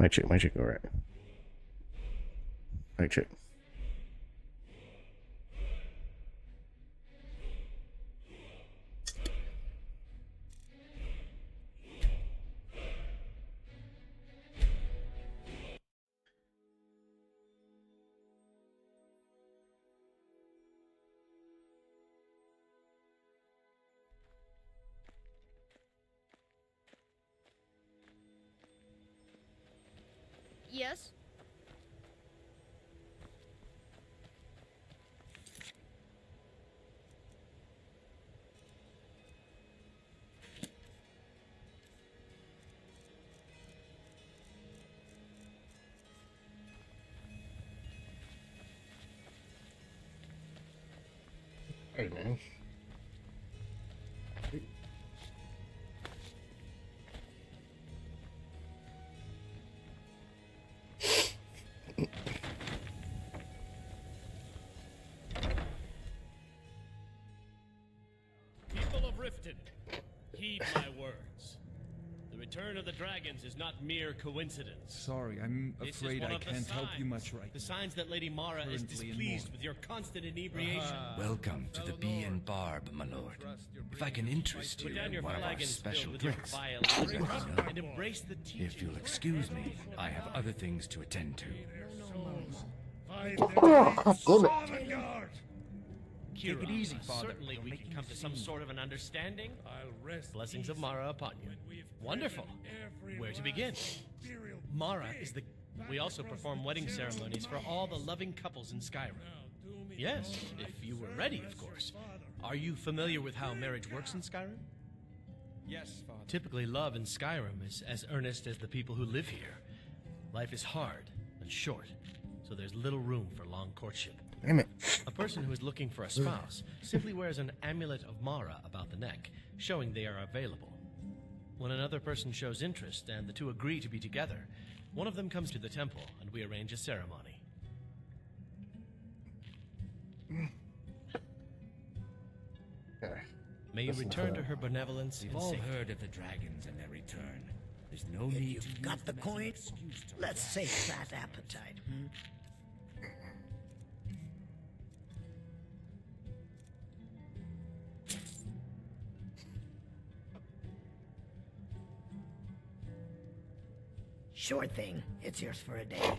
My chick, all right. My chick. Yes? Hey, man. People of Riften, heed my words. The return of the dragons is not mere coincidence. Sorry, I'm This is afraid one I of the can't help you signs. much right The now. signs that Lady Mara is Currently in displeased mourning. with your constant inebriation. Welcome to the Bee and Barb, my lord. If I can interest you Put down in your one of our flagons special filled with your drinks, vile let me liquor know. and embrace the teaching. If you'll excuse me, I have other things to attend to. Kira, Take it easy, Father. certainly You're we making can come a to some scene. sort of an understanding. I'll rest Blessings of easy Mara upon you. when we've Wonderful. driven every Where to last begin? imperial Mara pig is the... back We also across perform the wedding Terran ceremonies for all the Mountains. loving couples in Skyrim. Now, do me Yes, the honor if to you were serve ready, as of your course. father. Are you familiar with how marriage works in Skyrim? Yes, Father. Typically, love in Skyrim is as earnest as the people who live here. Life is hard and short, so there's little room for long courtship. Damn it. A person who is looking for a spouse simply wears an amulet of Mara about the neck, showing they are available. When another person shows interest and the two agree to be together, one of them comes to the temple and we arrange a ceremony. Okay. May you Listen return to to her benevolence We've and all safety. heard of the dragons and their return. There's no If need you've to use got the them as an coin, excuse to let's relax. sate that appetite. Sure thing. It's yours for a day.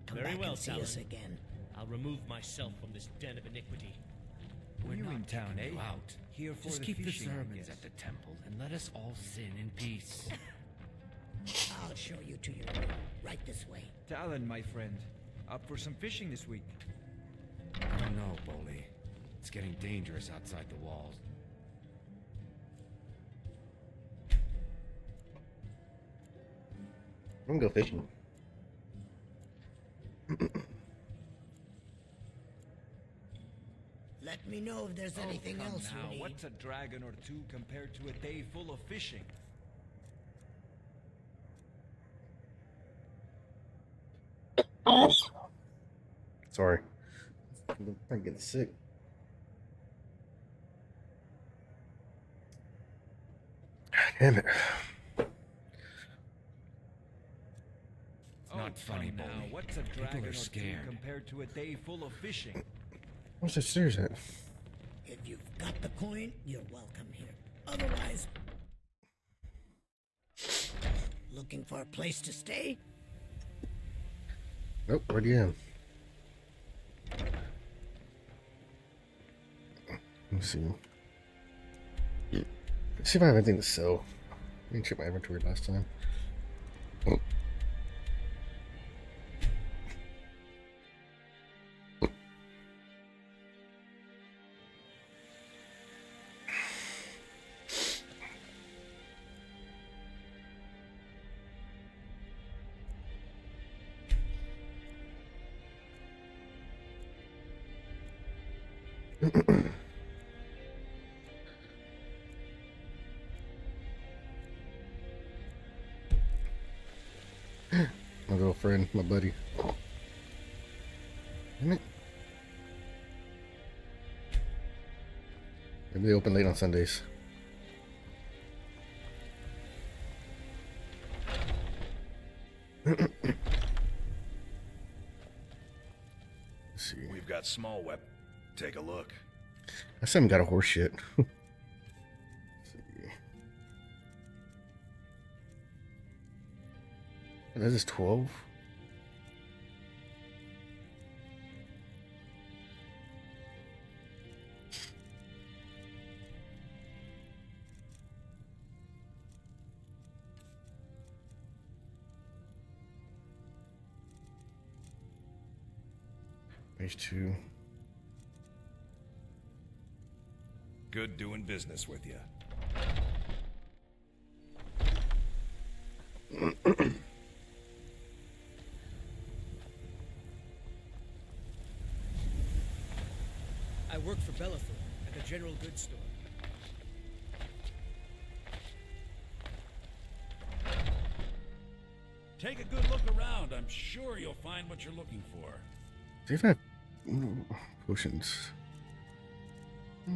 Come Very back well, and see us Talon. again. I'll remove myself from this den of iniquity. We're We're in not town, kicking eh? you out. Here for Just the keep the fishing, I sermons guess. at the temple and let us all sin in peace. I'll show you to your room. Right this way. Talon, my friend. Up for some fishing this week. I don't know, Bolly. It's getting dangerous outside the walls. I'm gonna go fishing. Let me know if there's anything Come else now, you need. what's a dragon or two compared to a day full of fishing? Sorry. I'm getting sick. Damn it. It's not funny, come now, Bolly. what's a People dragon are or two scared. compared to a day full of fishing? What's the stairs at? If you've got the coin, you're welcome here. Otherwise, looking for a place to stay? Nope, already am. Let's see. Let's see if I have anything to sell. I didn't check my inventory last time. Oh. My little friend, my buddy. Damn it. Maybe they open late on Sundays. see. We've got small weapon. Take a look. I still haven't got a horse shit. That is 12. Page 2. Good doing business with you. I work for Bellathor at the general goods store. Take a good look around. I'm sure you'll find what you're looking for. Do you even have potions? I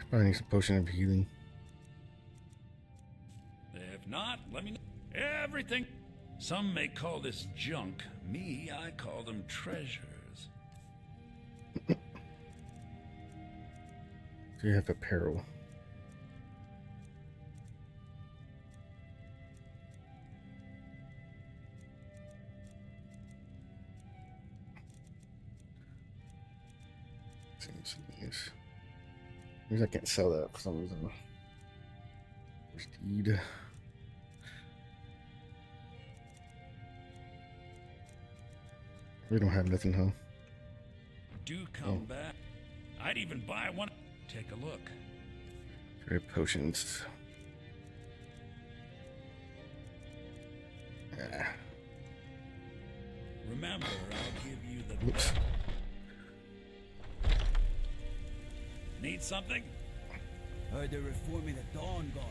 probably need some potion of healing. If not, let me know. Everything. Some may call this junk. Me, I call them treasures. Do you have apparel? Maybe I can't sell that for some reason. Prestige. We don't have nothing, huh? Do come back. I'd even buy one. Take a look. Trade potions. Remember, I'll give you the. Oops. Need something? Heard they're reforming the Dawn Guard.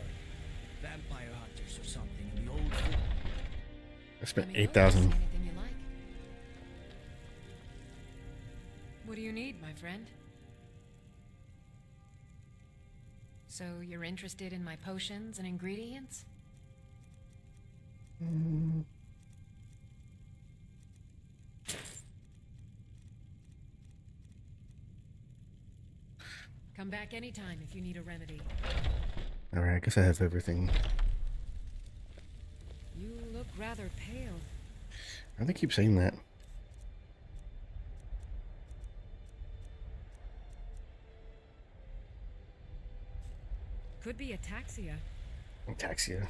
Vampire hunters or something in the old fort. I spent Let me know if 8,000. there's anything you like. What do you need, my friend? So you're interested in my potions and ingredients? Come back anytime if you need a remedy. Alright, I guess I have everything. You look rather pale. I think keep saying that. Could be ataxia. Ataxia.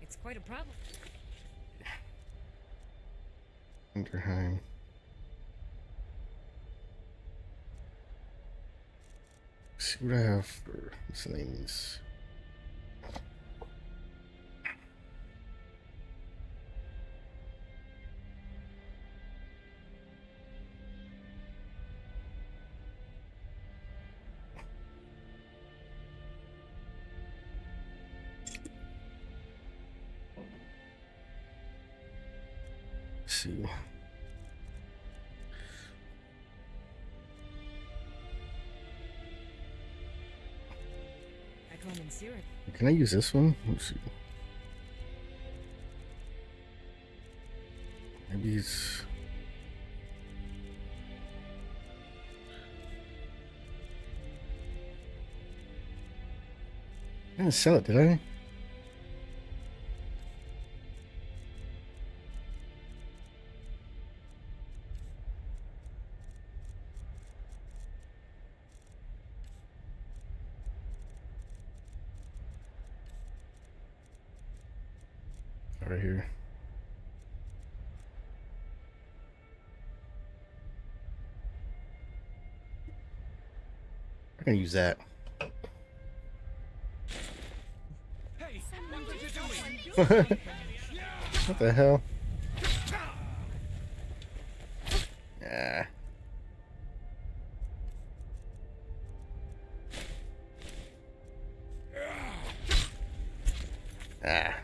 It's quite a problem. Unterheim. See what I have for miscellaneous. Let's see. Common syrup. Can I use this one? Let's see. Maybe it's. I didn't sell it, did I? Right here. I'm gonna use that. Hey, what are you doing? What the hell? Yeah. Ah.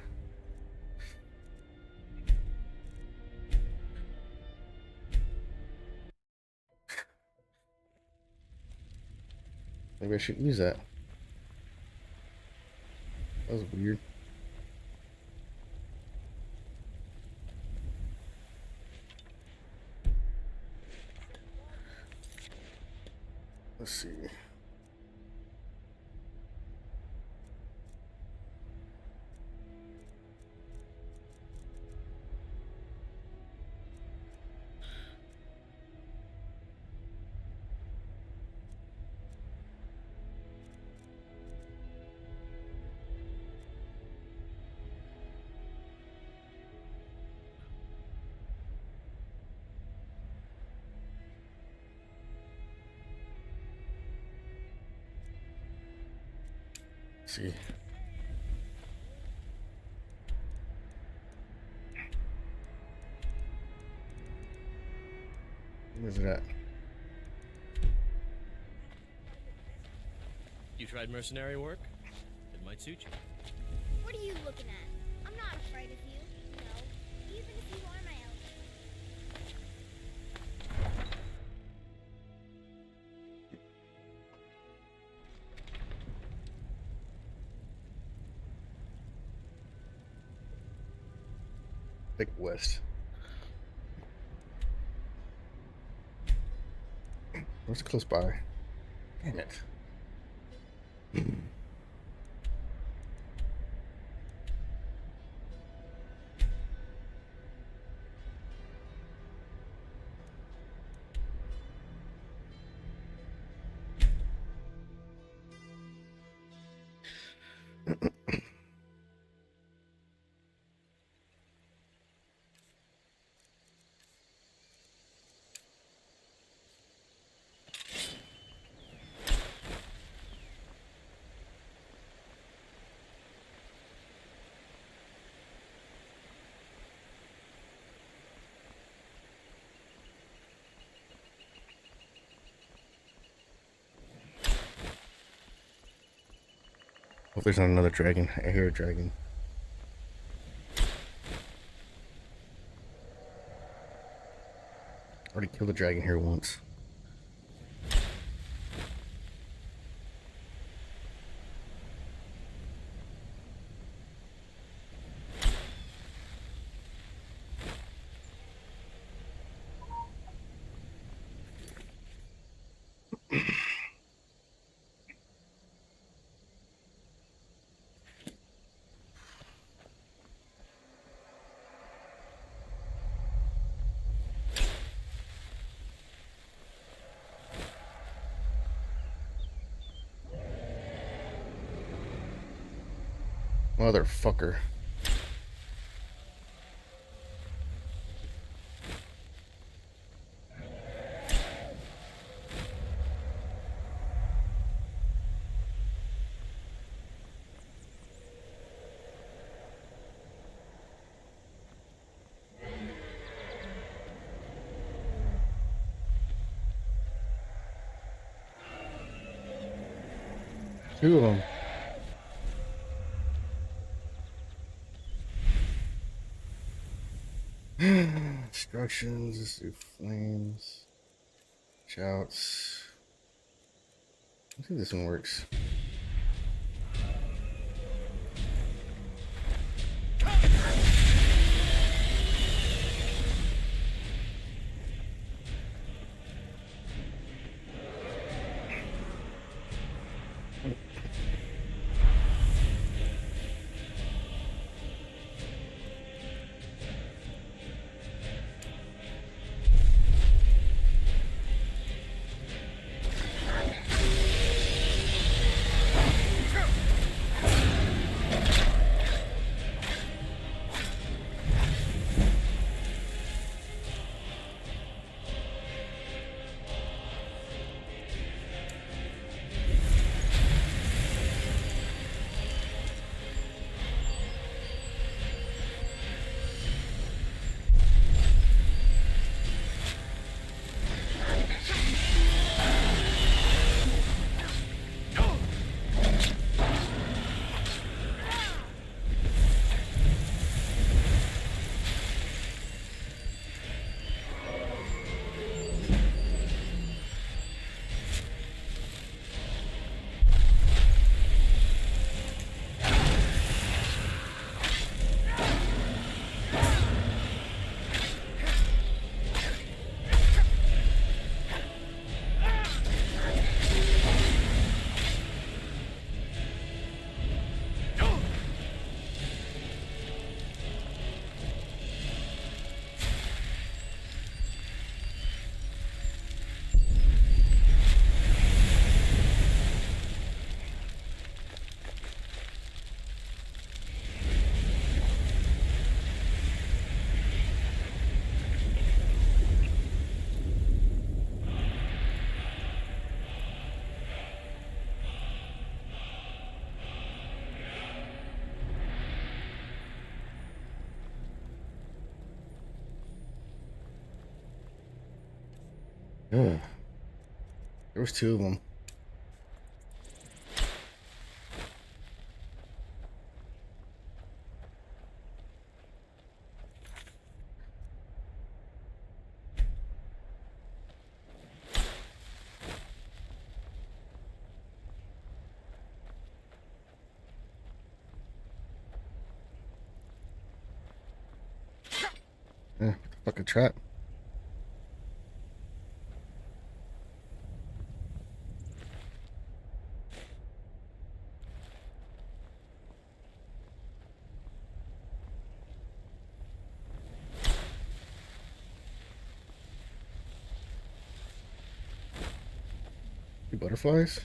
Maybe I shouldn't use that. That was weird. see. Where's it at? You tried mercenary work? It might suit you. What are you looking at? I'm not afraid of you. No. Even if you are my elder. Like west. Where's close by? Damn it. Hope there's not another dragon. I hear a dragon. Already killed a dragon here once. Motherfucker. Two of them. Instructions, let's do flames, shouts. Let's see if this one works. Ugh. There was two of them. Fucking trap. Butterflies?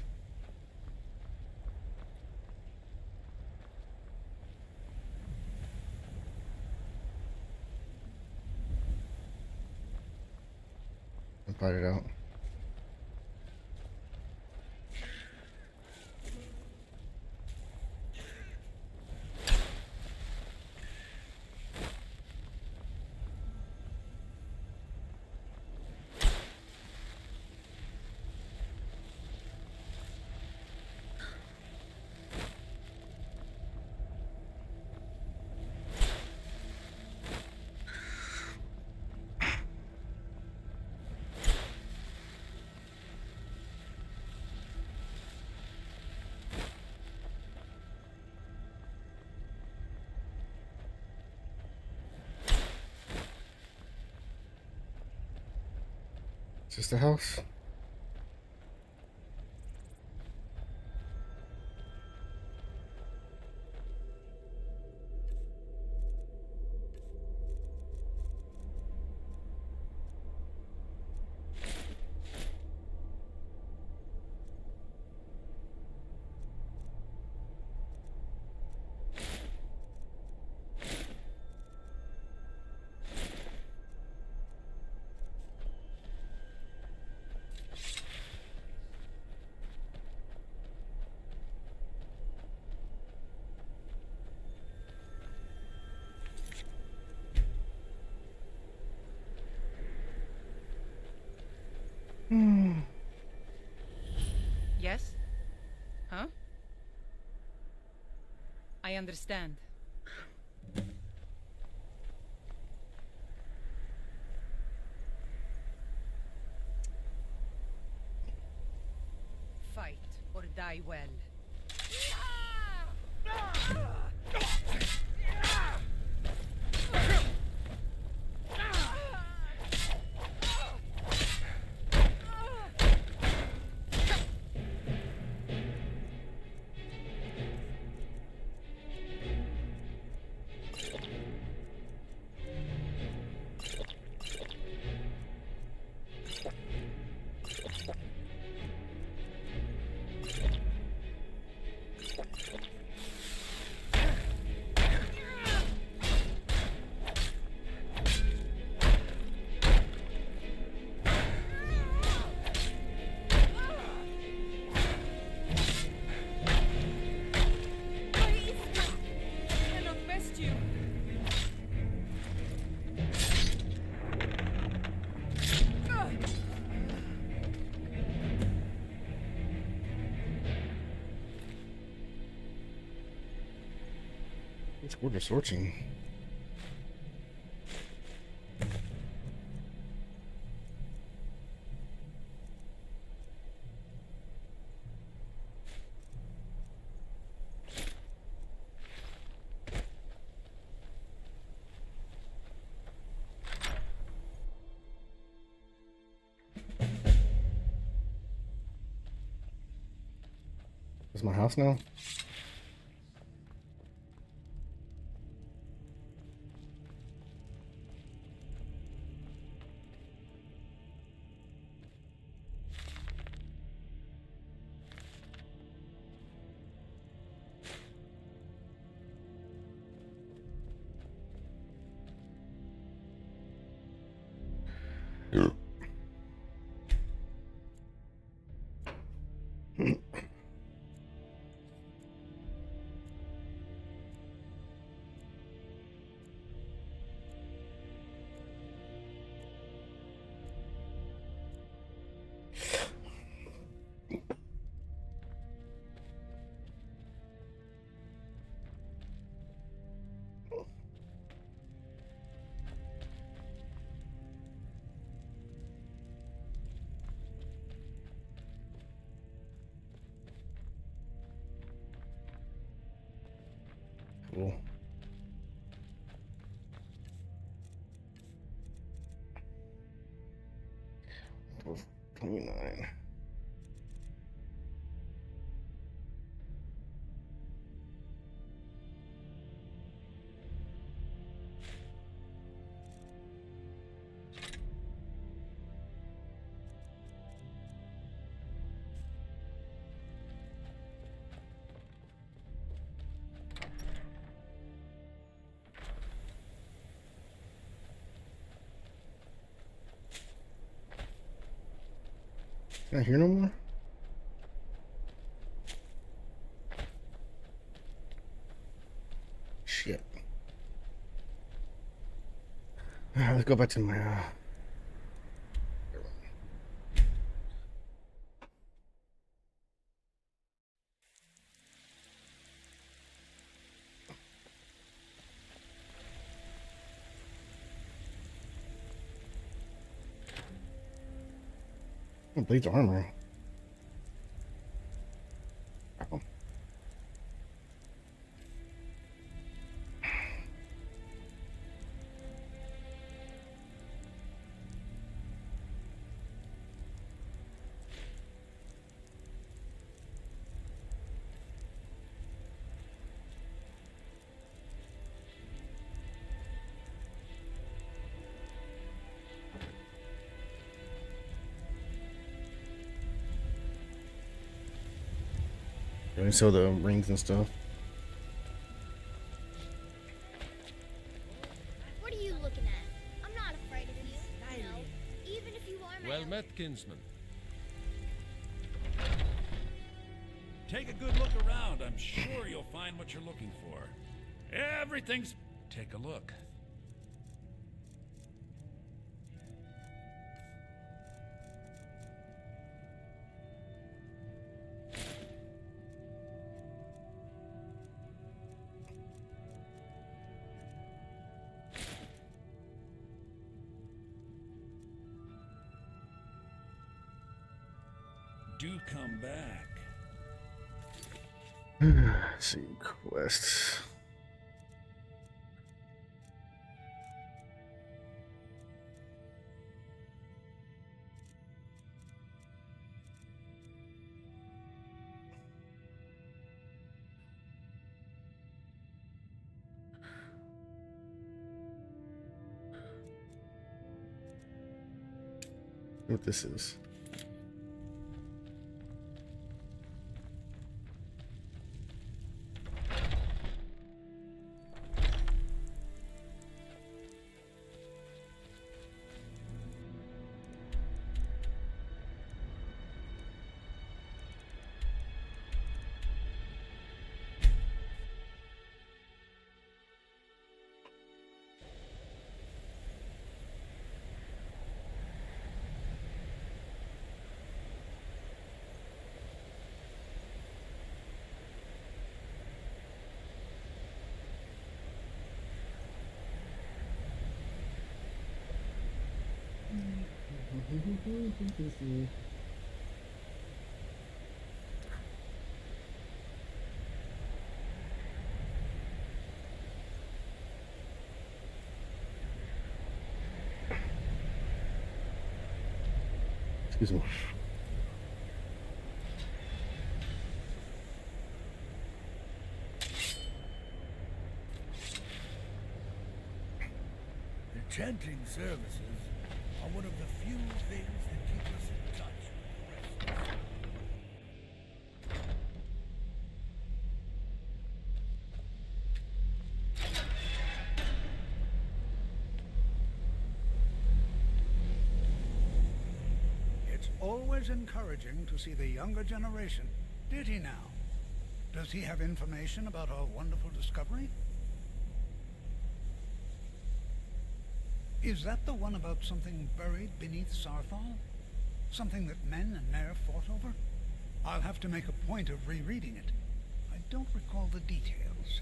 I'll find it out. Is this the house? Yes? Huh? I understand. Fight or die well. We're just searching. Is my house now? cool. Of 29. Can I hear no more? Shit. Alright, let's go back to my Bleach armor. Oh. And so the rings and stuff. What are you looking at? I'm not afraid of you, you know, even if you are my Well met, kinsman. Take a good look around. I'm sure you'll find what you're looking for. Everything's... Take a look. Do come back. Let's see, quests. What this is. Excuse me. The chanting services are one of the few things that keep us in touch with the rest. It's always encouraging to see the younger generation. Did he now? Does he have information about our wonderful discovery? Is that the one about something buried beneath Sarthal? Something that men and Mare fought over? I'll have to make a point of rereading it. I don't recall the details.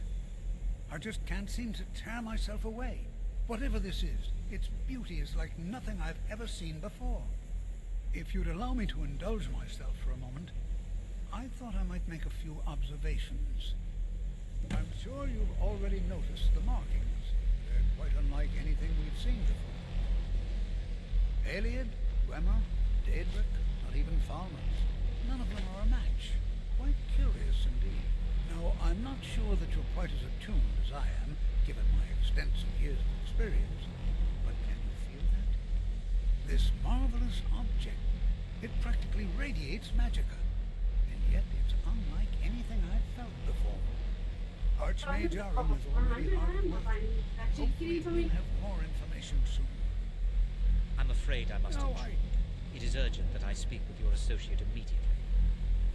I just can't seem to tear myself away. Whatever this is, its beauty is like nothing I've ever seen before. If you'd allow me to indulge myself for a moment, I thought I might make a few observations. I'm sure you've already noticed the markings. They're quite unlike anything we've seen before. Aliad, Dwemer, Daedric, not even Falmer. None of them are a match. Quite curious indeed. Now, I'm not sure that you're quite as attuned as I am, given my extensive years of experience. But can you feel that? This marvelous object, it practically radiates magicka. And yet it's unlike anything I've felt before. Archmage Aram is already hard at work. Hopefully we'll have more information soon. I'm afraid I must No, intrude. It is urgent that I speak with your associate immediately.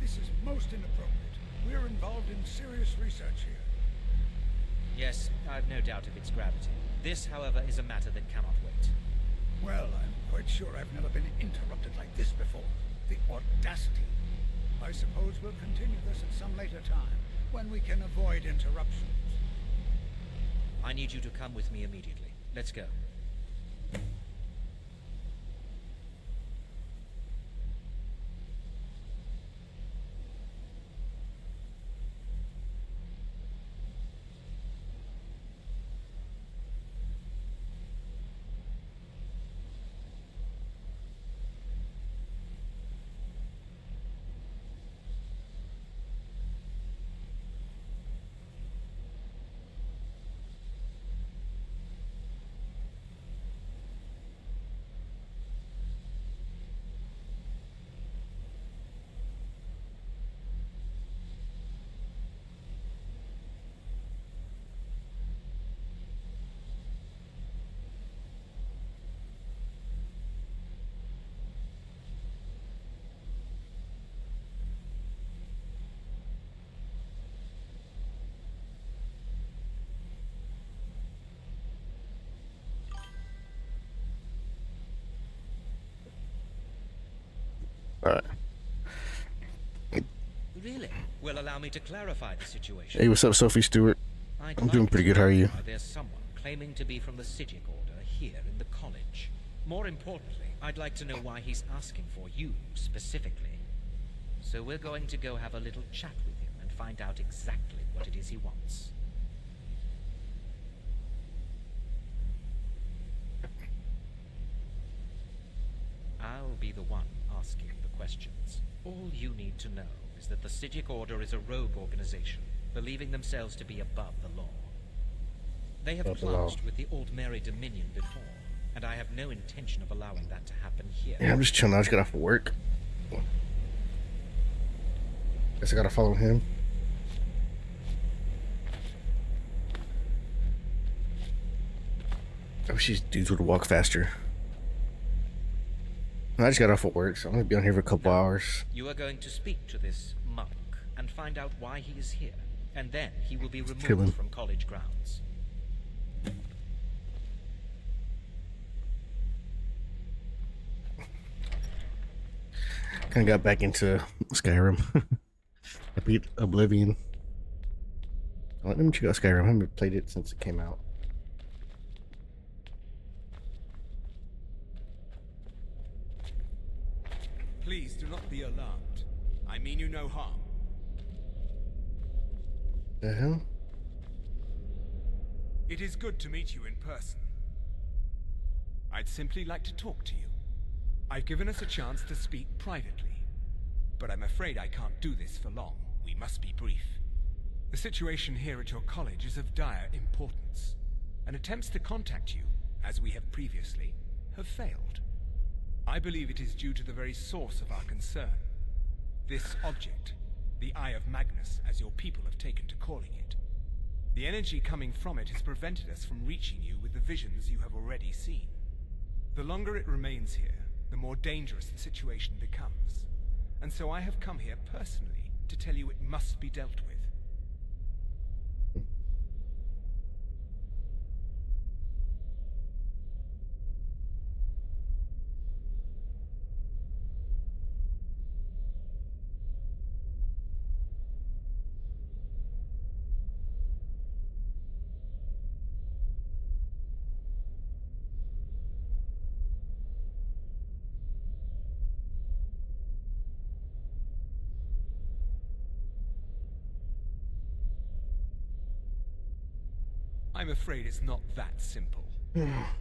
This is most inappropriate. We're involved in serious research here. Yes, I've no doubt of its gravity. This, however, is a matter that cannot wait. Well, I'm quite sure I've never been interrupted like this before. The audacity. I suppose we'll continue this at some later time, when we can avoid interruptions. I need you to come with me immediately. Let's go. Alright. Really? Well, allow me to clarify the situation. Hey, what's up, Sophie Stewart? I'd I'm like doing pretty good. How are you? There's someone claiming to be from the Psijic Order here in the college. More importantly, I'd like to know why he's asking for you specifically. So we're going to go have a little chat with him and find out exactly what it is he wants. I'll be the one asking the questions. All you need to know is that the Psijic Order is a rogue organization, believing themselves to be above the law. They have Above the law. clashed with the Altmeri Dominion before, and I have no intention of allowing that to happen here. Yeah, I'm just chilling. I just got off of work. Guess I gotta follow him. I wish these dudes would walk faster. I just got off of work, so I'm gonna be on here for a couple hours. You are going to speak to this monk and find out why he is here, and then he will be removed kill him. from college grounds. Kinda got back into Skyrim. I beat Oblivion. Let me check out Skyrim. I haven't played it since it came out. Please do not be alarmed. I mean you no harm. The hell? It is good to meet you in person. I'd simply like to talk to you. I've given us a chance to speak privately, but I'm afraid I can't do this for long. We must be brief. The situation here at your college is of dire importance, and attempts to contact you, as we have previously, have failed. I believe it is due to the very source of our concern. This object, the Eye of Magnus, as your people have taken to calling it. The energy coming from it has prevented us from reaching you with the visions you have already seen. The longer it remains here, the more dangerous the situation becomes. And so I have come here personally to tell you it must be dealt with. I'm afraid it's not that simple.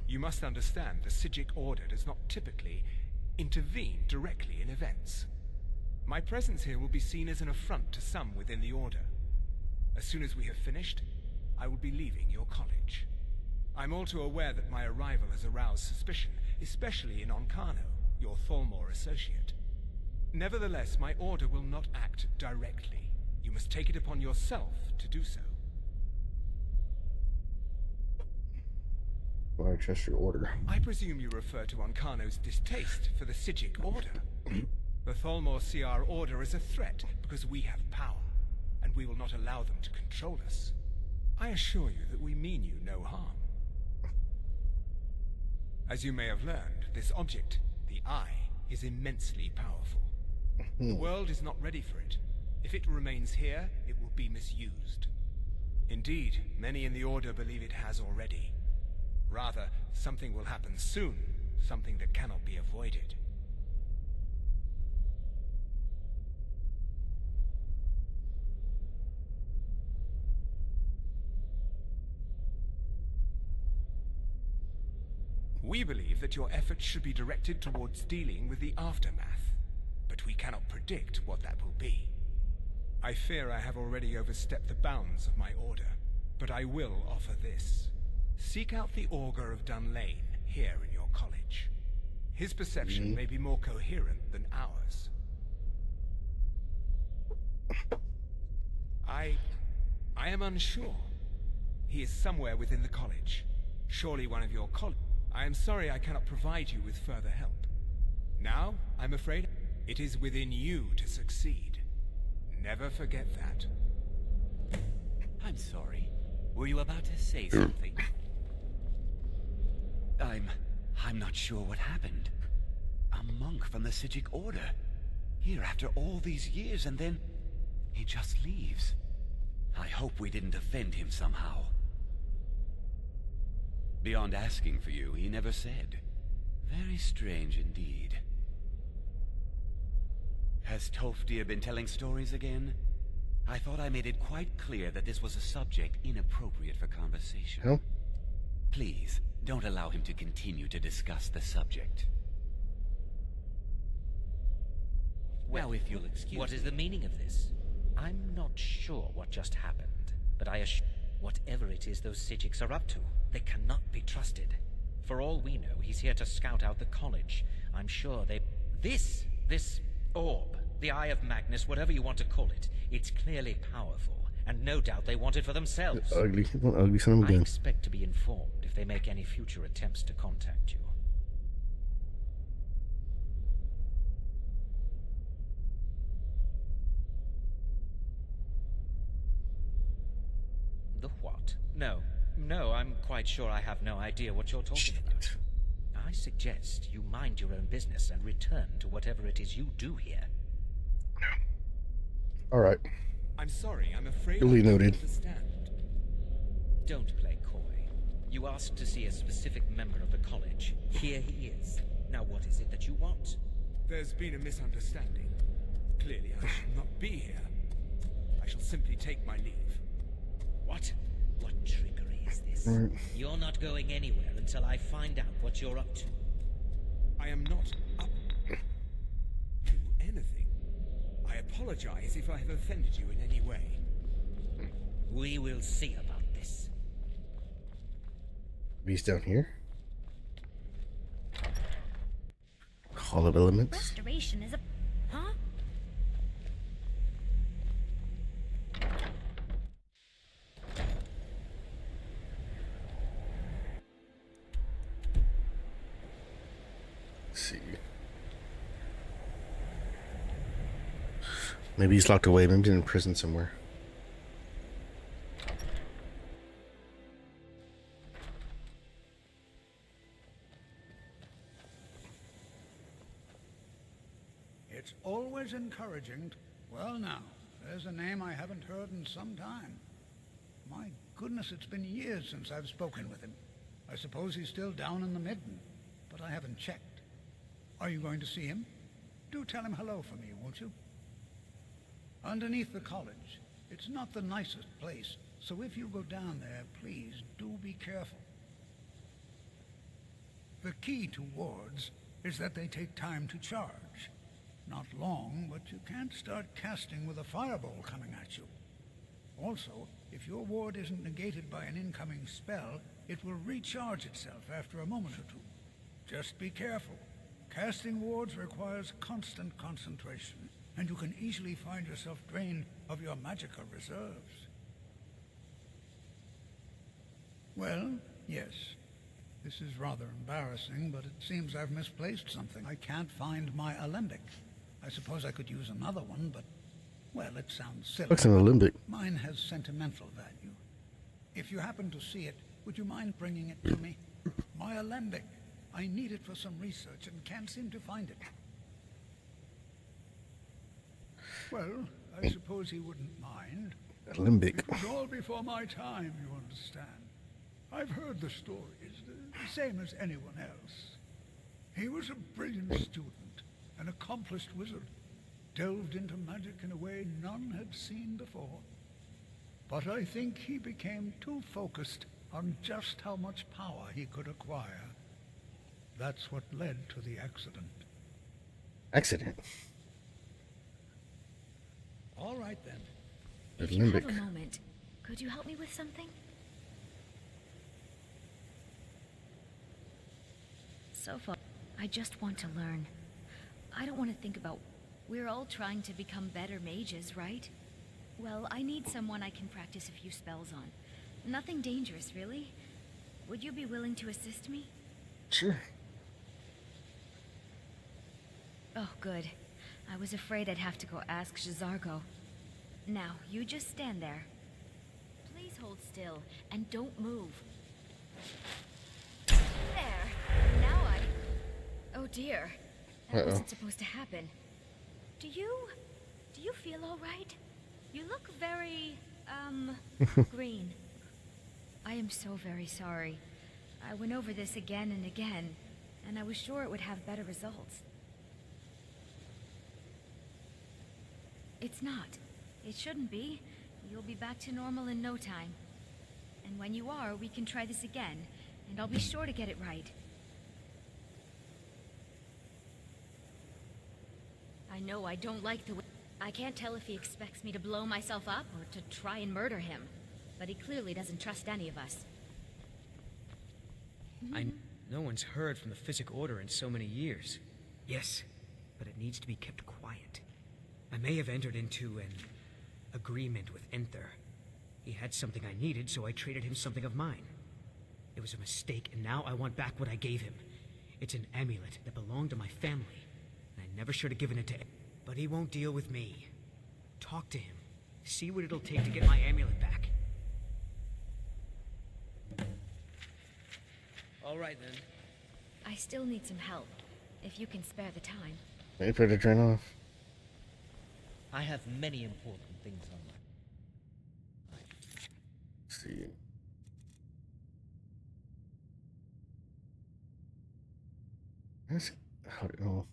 You must understand the Psijic Order does not typically intervene directly in events. My presence here will be seen as an affront to some within the Order. As soon as we have finished, I will be leaving your college. I'm all too aware that my arrival has aroused suspicion, especially in Onkano, your Thalmor associate. Nevertheless, my order will not act directly. You must take it upon yourself to do so. Why trust your order? I presume you refer to Onkano's distaste for the Psijic Order. The Thalmor see our order as a threat because we have power, and we will not allow them to control us. I assure you that we mean you no harm. As you may have learned, this object, the Eye, is immensely powerful. The world is not ready for it. If it remains here, it will be misused. Indeed, many in the Order believe it has already. Rather, something will happen soon, something that cannot be avoided. We believe that your efforts should be directed towards dealing with the aftermath, but we cannot predict what that will be. I fear I have already overstepped the bounds of my order, but I will offer this. Seek out the Augur of Dunlane here in your college. His perception may be more coherent than ours. I am unsure. He is somewhere within the college. Surely one of your colleagues. I am sorry I cannot provide you with further help. Now, I'm afraid, it is within you to succeed. Never forget that. I'm sorry. Were you about to say something? I'm not sure what happened. A monk from the Psijic Order. Here after all these years, and then he just leaves. I hope we didn't offend him somehow. Beyond asking for you, he never said. Very strange indeed. Has Toftir been telling stories again? I thought I made it quite clear that this was a subject inappropriate for conversation. No. Please, don't allow him to continue to discuss the subject. Well, Now, if you'll excuse what me. is the meaning of this? I'm not sure what just happened, but I assure whatever it is those Psijics are up to, they cannot be trusted. For all we know, he's here to scout out the college. I'm sure they... This orb, the Eye of Magnus, whatever you want to call it, it's clearly powerful, and no doubt they want it for themselves. Ugly son of a I gun. expect to be informed if they make any future attempts to contact you. The what? No, I'm quite sure I have no idea what you're talking about. I suggest you mind your own business and return to whatever it is you do here. All right. I'm sorry, I'm afraid Duly I don't noted. understand. Don't play coy. You asked to see a specific member of the college. Here he is. Now what is it that you want? There's been a misunderstanding. Clearly I should not be here. I shall simply take my leave. What? What trickery is this? Right. You're not going anywhere until I find out what you're up to. I am not up to anything. I apologize if I have offended you in any way. We will see about this. Beast down here. Hall of Elements. Restoration is a... Huh? Let's see. Maybe he's locked away. Maybe he's in prison somewhere. It's always encouraging. Well now, there's a name I haven't heard in some time. My goodness, it's been years since I've spoken with him. I suppose he's still down in the Midden, but I haven't checked. Are you going to see him? Do tell him hello for me, won't you? Underneath the college. It's not the nicest place, So if you go down there, please do be careful. The key to wards is that they take time to charge. Not long, but you can't start casting with a fireball coming at you. Also, if your ward isn't negated by an incoming spell, it will recharge itself after a moment or two. Just be careful. Casting wards requires constant concentration, and you can easily find yourself drained of your magical reserves. Well, yes. This is rather embarrassing, but it seems I've misplaced something. I can't find my alembic. I suppose I could use another one, but, well, it sounds silly. What's an alembic? Mine has sentimental value. If you happen to see it, would you mind bringing it to me? My alembic. I need it for some research and can't seem to find it. Well, I suppose he wouldn't mind. Alembic. It was all before my time, you understand. I've heard the stories, the same as anyone else. He was a brilliant student, an accomplished wizard, delved into magic in a way none had seen before. But I think he became too focused on just how much power he could acquire. That's what led to the accident. Accident? All right, then. If you have a moment, could you help me with something? So far, I just want to learn. I don't want to think about... We're all trying to become better mages, right? Well, I need someone I can practice a few spells on. Nothing dangerous, really. Would you be willing to assist me? Sure. Oh, good. I was afraid I'd have to go ask J'zargo. Now, you just stand there. Please hold still, and don't move. There. Now oh dear. That wasn't supposed to happen. Do you feel all right? You look very, green. I am so very sorry. I went over this again and again, and I was sure it would have better results. It's not. It shouldn't be. You'll be back to normal in no time. And when you are, we can try this again, and I'll be sure to get it right. I know I don't like the way... I can't tell if he expects me to blow myself up or to try and murder him. But he clearly doesn't trust any of us. No one's heard from the Physic Order in so many years. Yes, but it needs to be kept quiet. I may have entered into an agreement with Enther. He had something I needed, so I traded him something of mine. It was a mistake, and now I want back what I gave him. It's an amulet that belonged to my family. I never should have given it to him. But he won't deal with me. Talk to him. See what it'll take to get my amulet back. All right, then. I still need some help, if you can spare the time. Wait for it to turn off. I have many important things on my... Let's see. That's... Oh.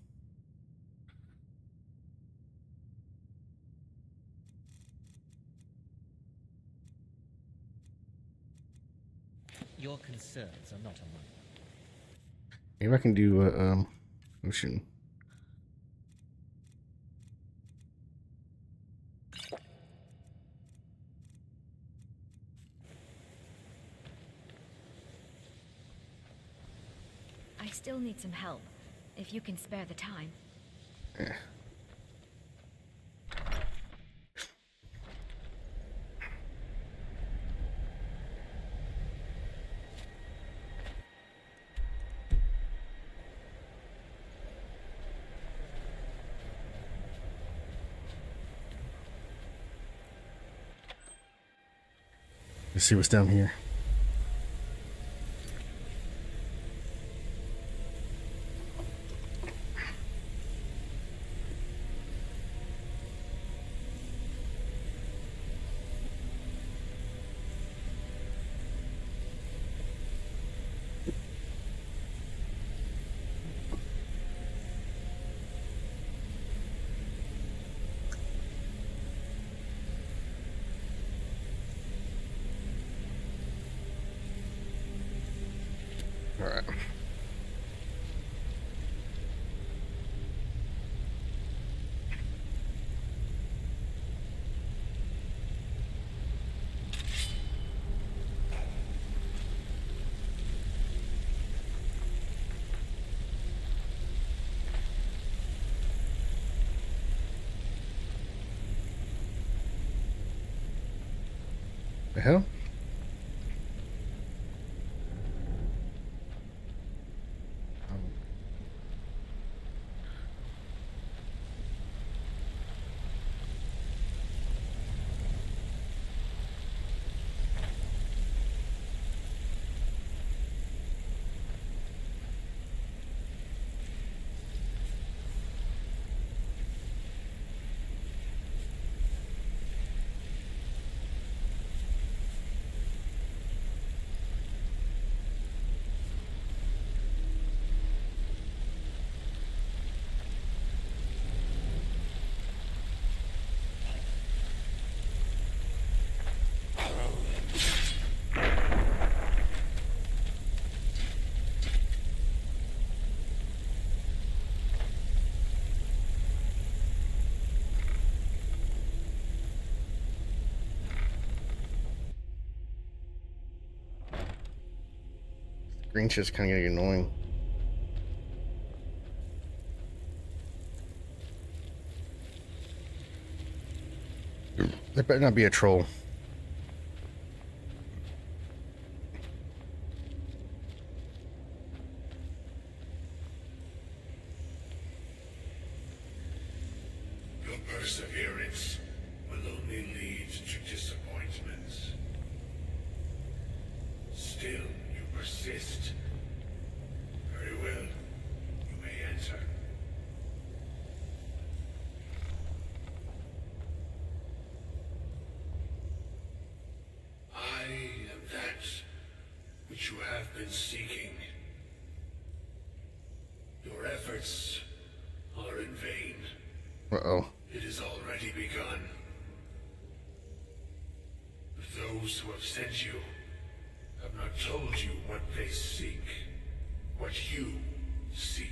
Your concerns are not among them. Maybe I can do ocean. I still need some help, if you can spare the time. Yeah. Let's see what's down here. The hell? Green's just kind of getting annoying. There better not be a troll. Your perseverance will only lead to disappointments. Still, you persist. Very well. You may enter. I am that which you have been seeking. Your efforts are in vain. Uh-oh. It has already begun. Those who have sent you have not told you what they seek, what you seek.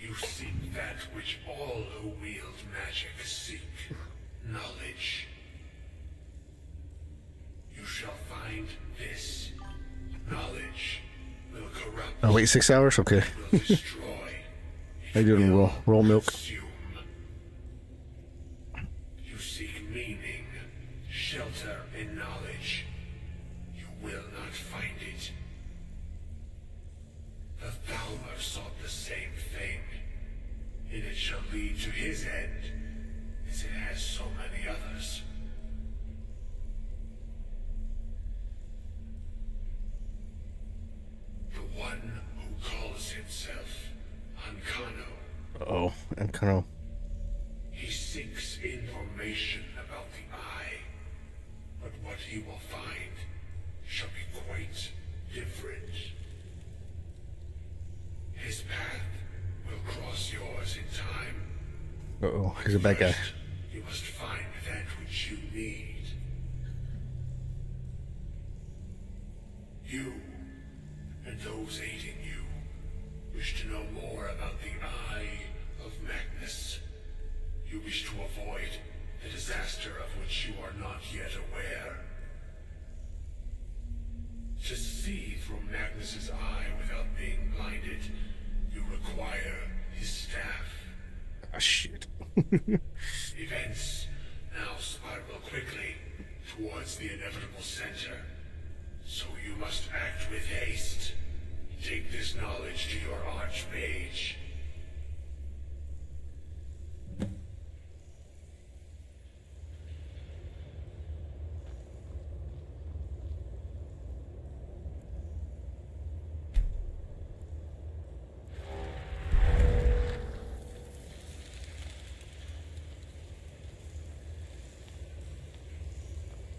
You seek that which all who wield magic seek, knowledge. You shall find this. Knowledge will corrupt. Oh, wait, 6 hours? Okay. will destroy. I doing raw milk. Consume. You seek meaning, shelter in knowledge. You will not find it. The Thalmor sought the same thing, and it shall lead to his end, as it has so many others. The one who calls himself Ancano. Uh-oh. And kind of... He seeks information about the Eye, but what he will find shall be quite different. His path will cross yours in time. Uh-oh. He's a bad guy. First, you must find that which you need. You and those aiding you wish to know more about the Eye of Magnus. You wish to avoid the disaster of which you are not yet aware. To see through Magnus's eye without being blinded, you require his staff. Ah, shit. Events now spiral quickly towards the inevitable center. So you must act with haste. Take this knowledge to your Archmage.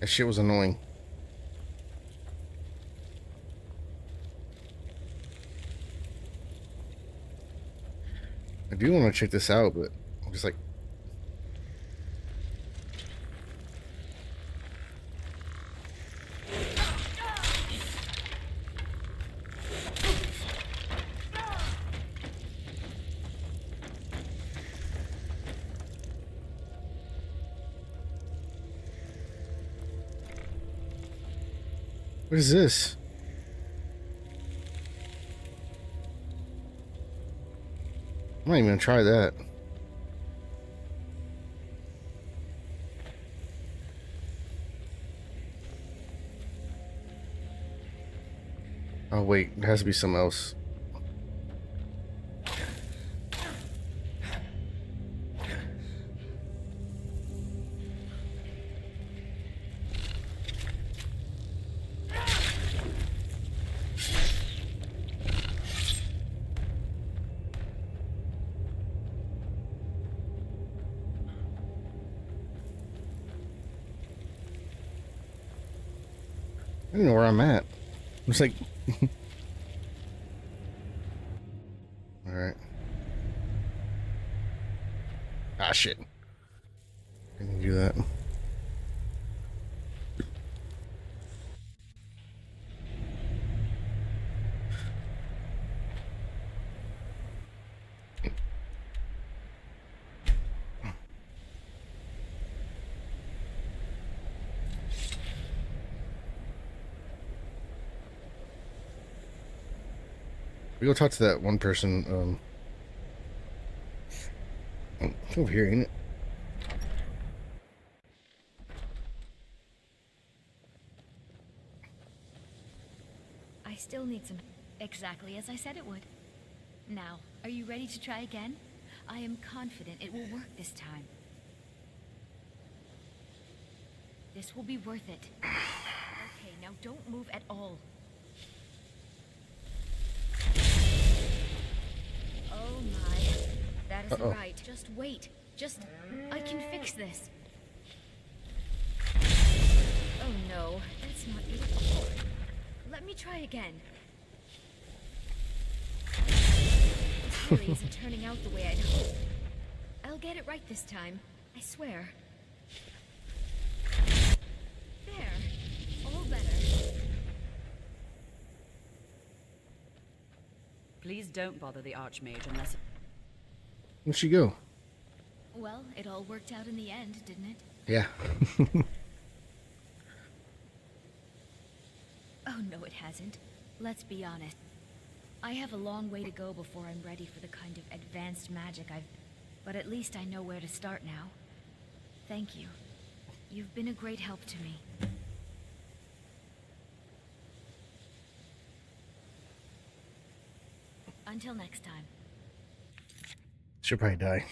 That shit was annoying. I do want to check this out, but I'm just like... What is this? I'm not even gonna try that. Oh wait, there has to be something else. I don't know where I'm at. It's like... Alright. Ah, shit. Didn't do that. We go talk to that one person, over here, ain't it? I still need some... Exactly as I said it would. Now, are you ready to try again? I am confident it will work this time. This will be worth it. Okay, now don't move at all. Oh my. That isn't right. Just wait. I can fix this. Oh no, that's not it. Let me try again. This really isn't turning out the way I'd hoped. I'll get it right this time. I swear. There. All better. Please don't bother the Archmage unless... Where'd she go? Well, it all worked out in the end, didn't it? Yeah. Oh, no, it hasn't. Let's be honest. I have a long way to go before I'm ready for the kind of advanced magic I've... But at least I know where to start now. Thank you. You've been a great help to me. Until next time. She'll probably die.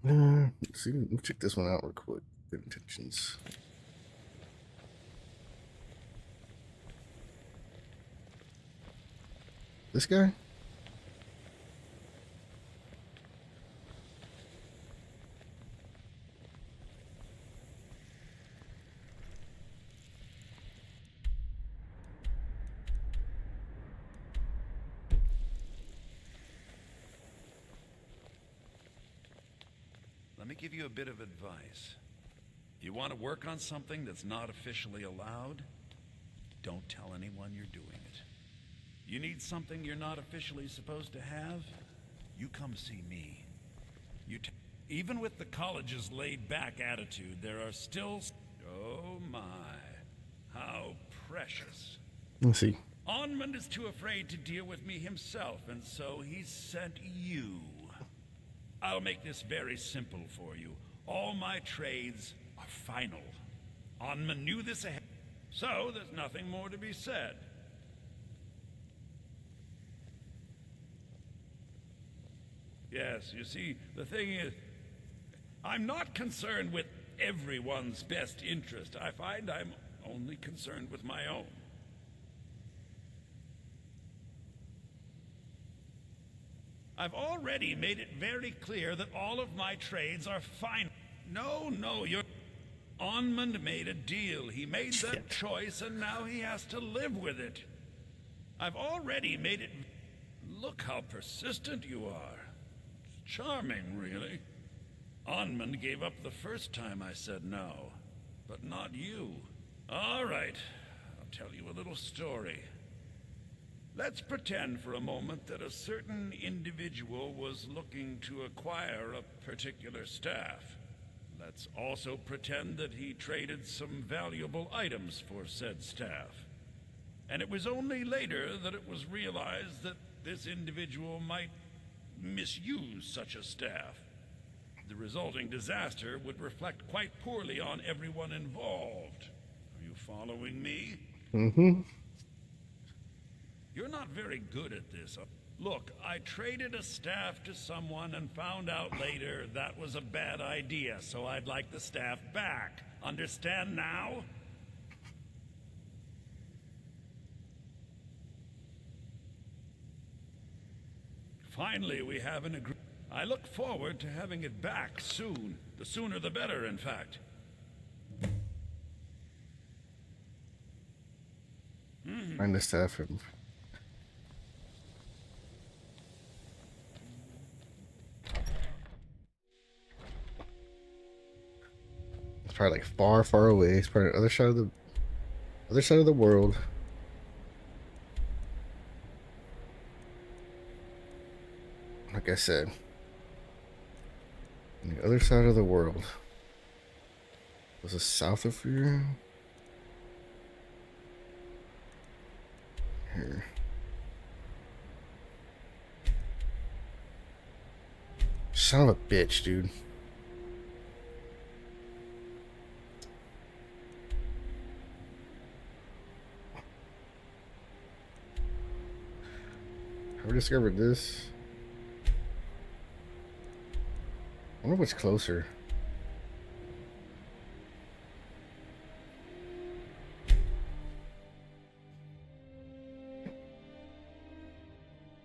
Let's see. Let's check this one out real quick. Good intentions. This guy? Let me give you a bit of advice. You want to work on something that's not officially allowed? Don't tell anyone you're doing it. You need something you're not officially supposed to have? You come see me. Even with the college's laid-back attitude, there are still... Oh my. How precious. Let's see. Onmund is too afraid to deal with me himself, and so he's sent you. I'll make this very simple for you. All my trades are final. Onmund knew this ahead, so there's nothing more to be said. Yes, you see, the thing is, I'm not concerned with everyone's best interest. I find I'm only concerned with my own. I've already made it very clear that all of my trades are fine. No, you're... Onmund made a deal. He made that choice, and now he has to live with it. I've already made it... Look how persistent you are. It's charming, really. Onmund gave up the first time I said no, but not you. All right, I'll tell you a little story. Let's pretend for a moment that a certain individual was looking to acquire a particular staff. Let's also pretend that he traded some valuable items for said staff. And it was only later that it was realized that this individual might misuse such a staff. The resulting disaster would reflect quite poorly on everyone involved. Are you following me? Mm-hmm. You're not very good at this. Look, I traded a staff to someone and found out later that was a bad idea, so I'd like the staff back. Understand now? Finally, we have an agreement. I look forward to having it back soon. The sooner the better, in fact. Find the staff. It's probably like far, far away. It's probably the other side of the world. Like I said, on the other side of the world. Was it south of here? Here. Son of a bitch, dude. Have we discovered this? I wonder what's closer.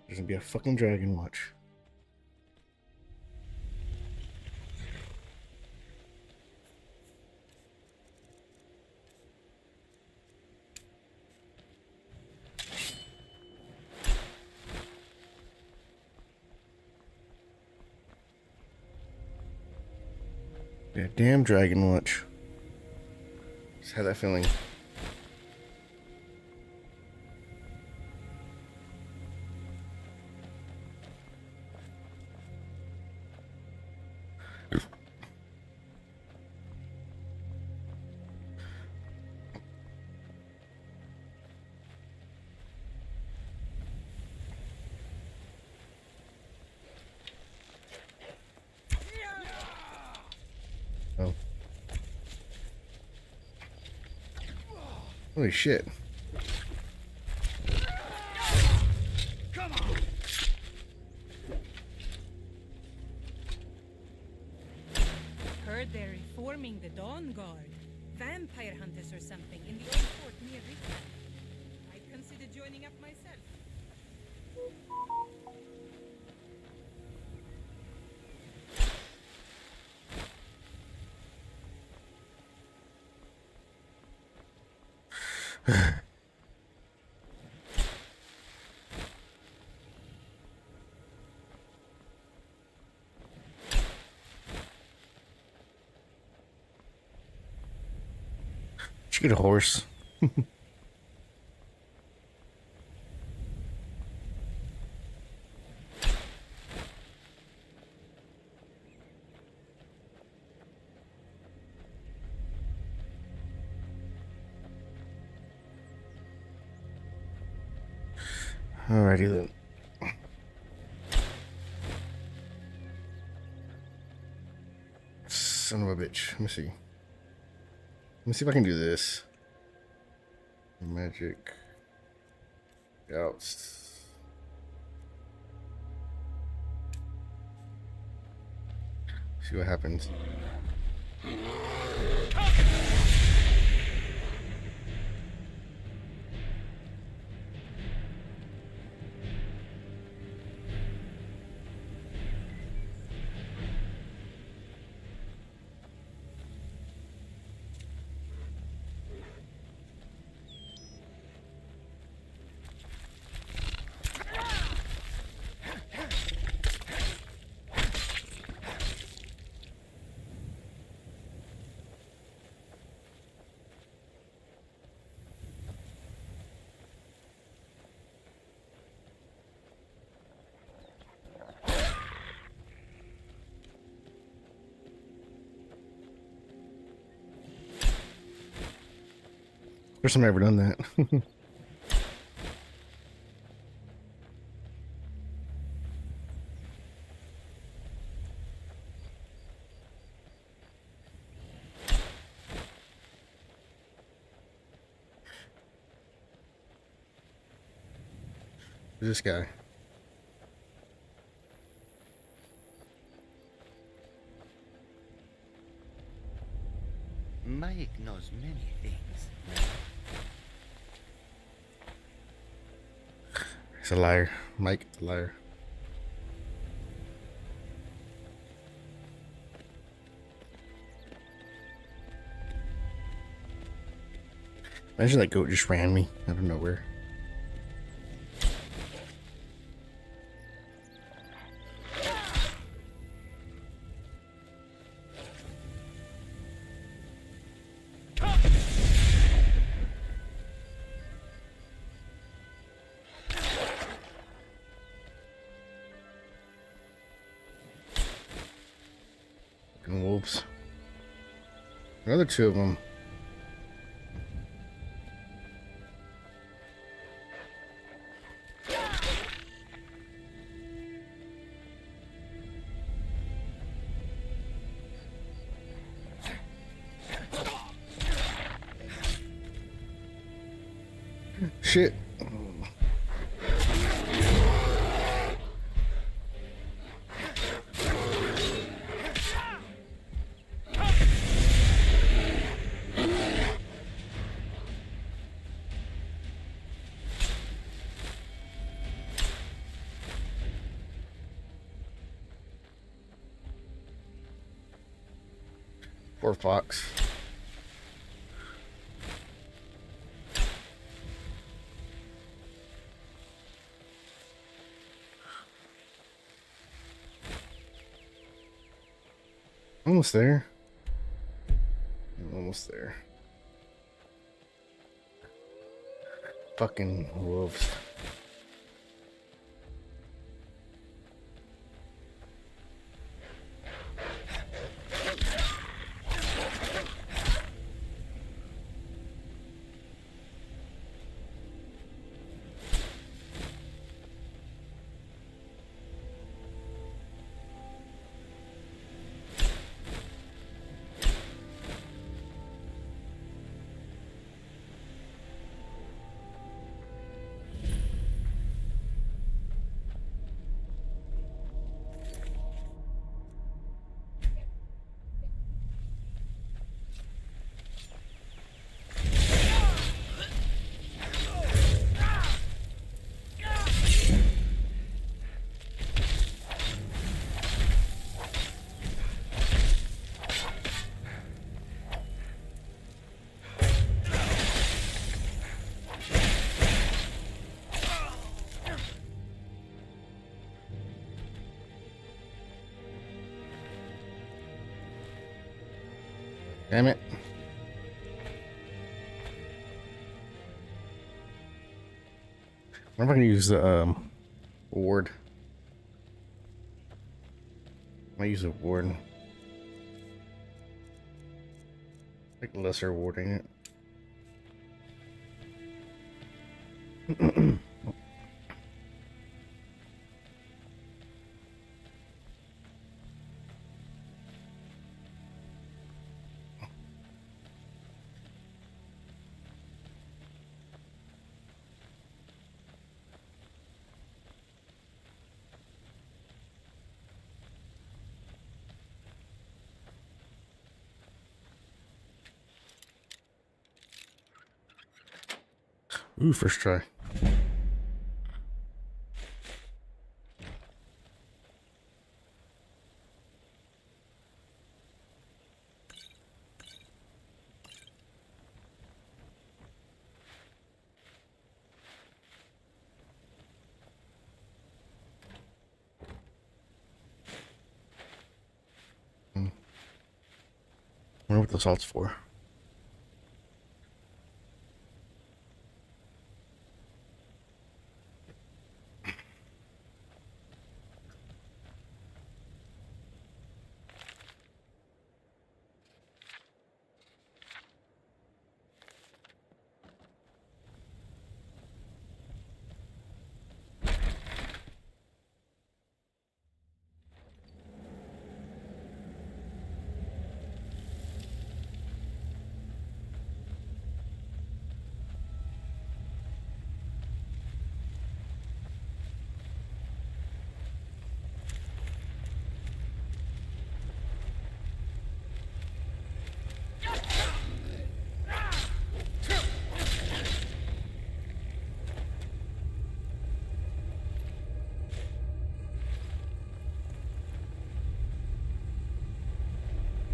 There's gonna be a fucking dragon watch. Yeah, damn Dragon Watch. Just had that feeling. Oh. Holy shit. Heard they're reforming the Dawn Guard. Vampire hunters or something in the old fort near Richmond. I'd consider joining up myself. Should get a horse. Alrighty then. Son of a bitch. Let me see. Let me see if I can do this. Magic. Outs. See what happens. First time I've ever done that. Who's this guy? Mike knows many things. He's a liar. Mike, a liar. Imagine that goat just ran me out of nowhere. Fucking wolves. Another two of them. Shit. Poor fox. Almost there. I'm almost there. Fucking wolves. Damn it. I'm not gonna use the ward. I might use a ward. Like lesser warding it. Ooh, first try. I wonder what the salt's for.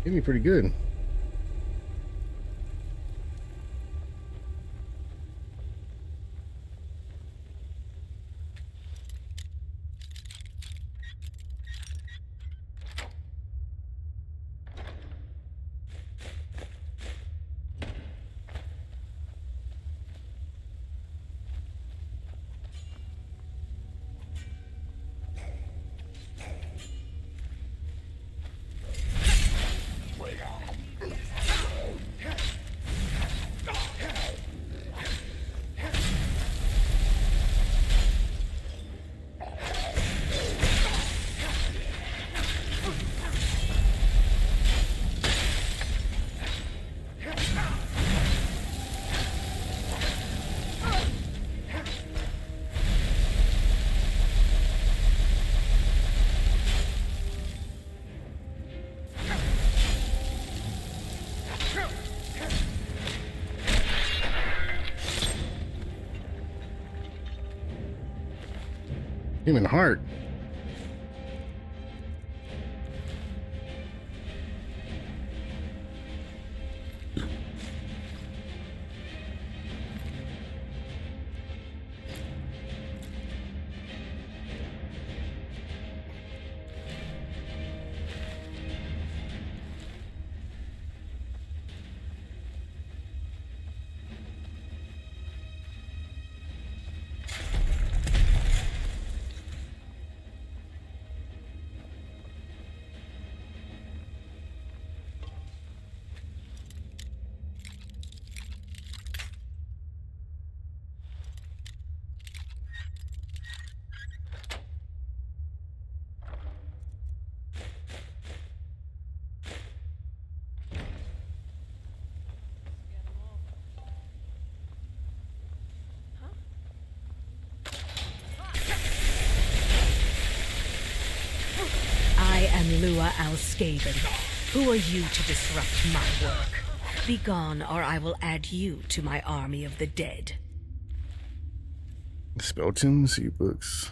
Hit me pretty good. Human heart. I am Lua Alskaven. Who are you to disrupt my work? Begone, or I will add you to my army of the dead. Spell tunes, ebooks.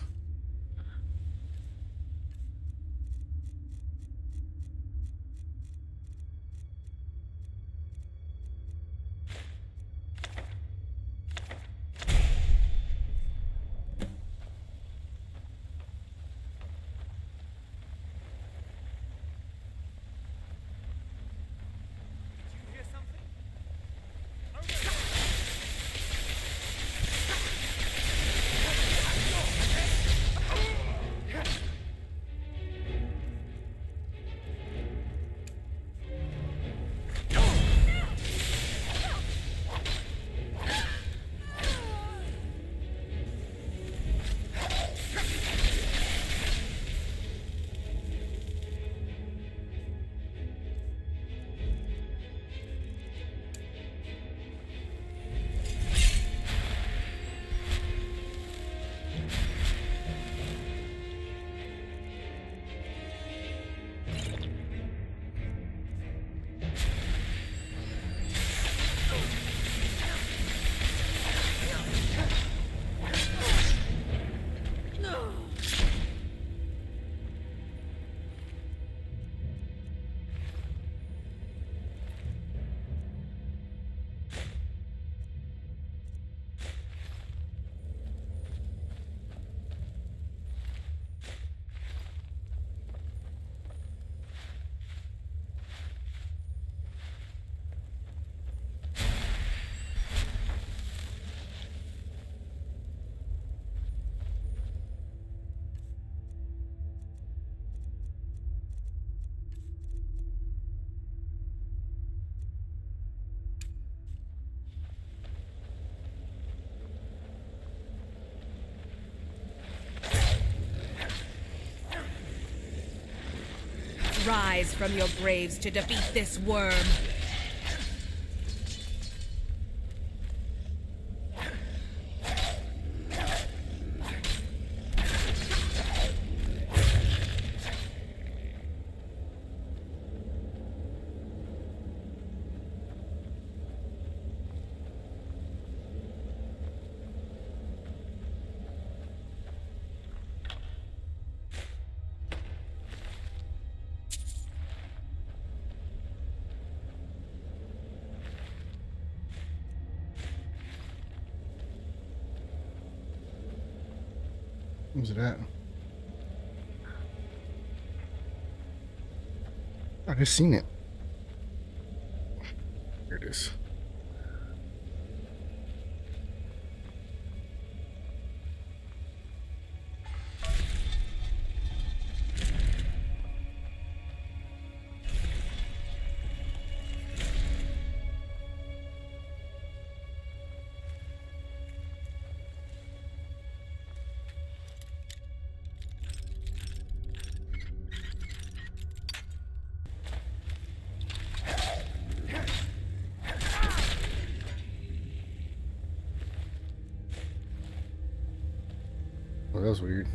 Rise from your graves to defeat this worm. Where's it at? I just seen it. There it is. Oh, that was weird.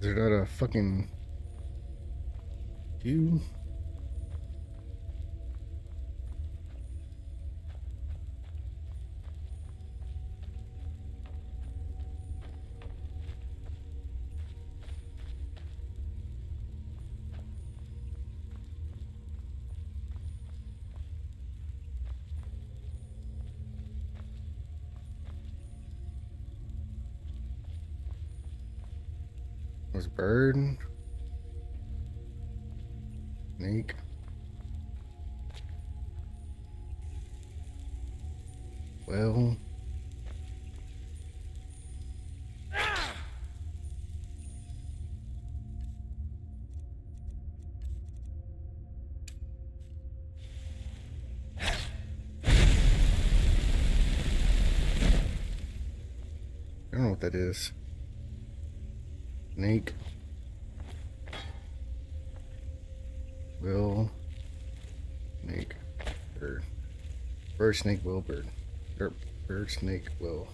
Is there not a fucking dude? Was bird, snake, well, I don't know what that is. Snake. Will. Snake. Bird. Bird, snake, will, bird. Bird, snake, will.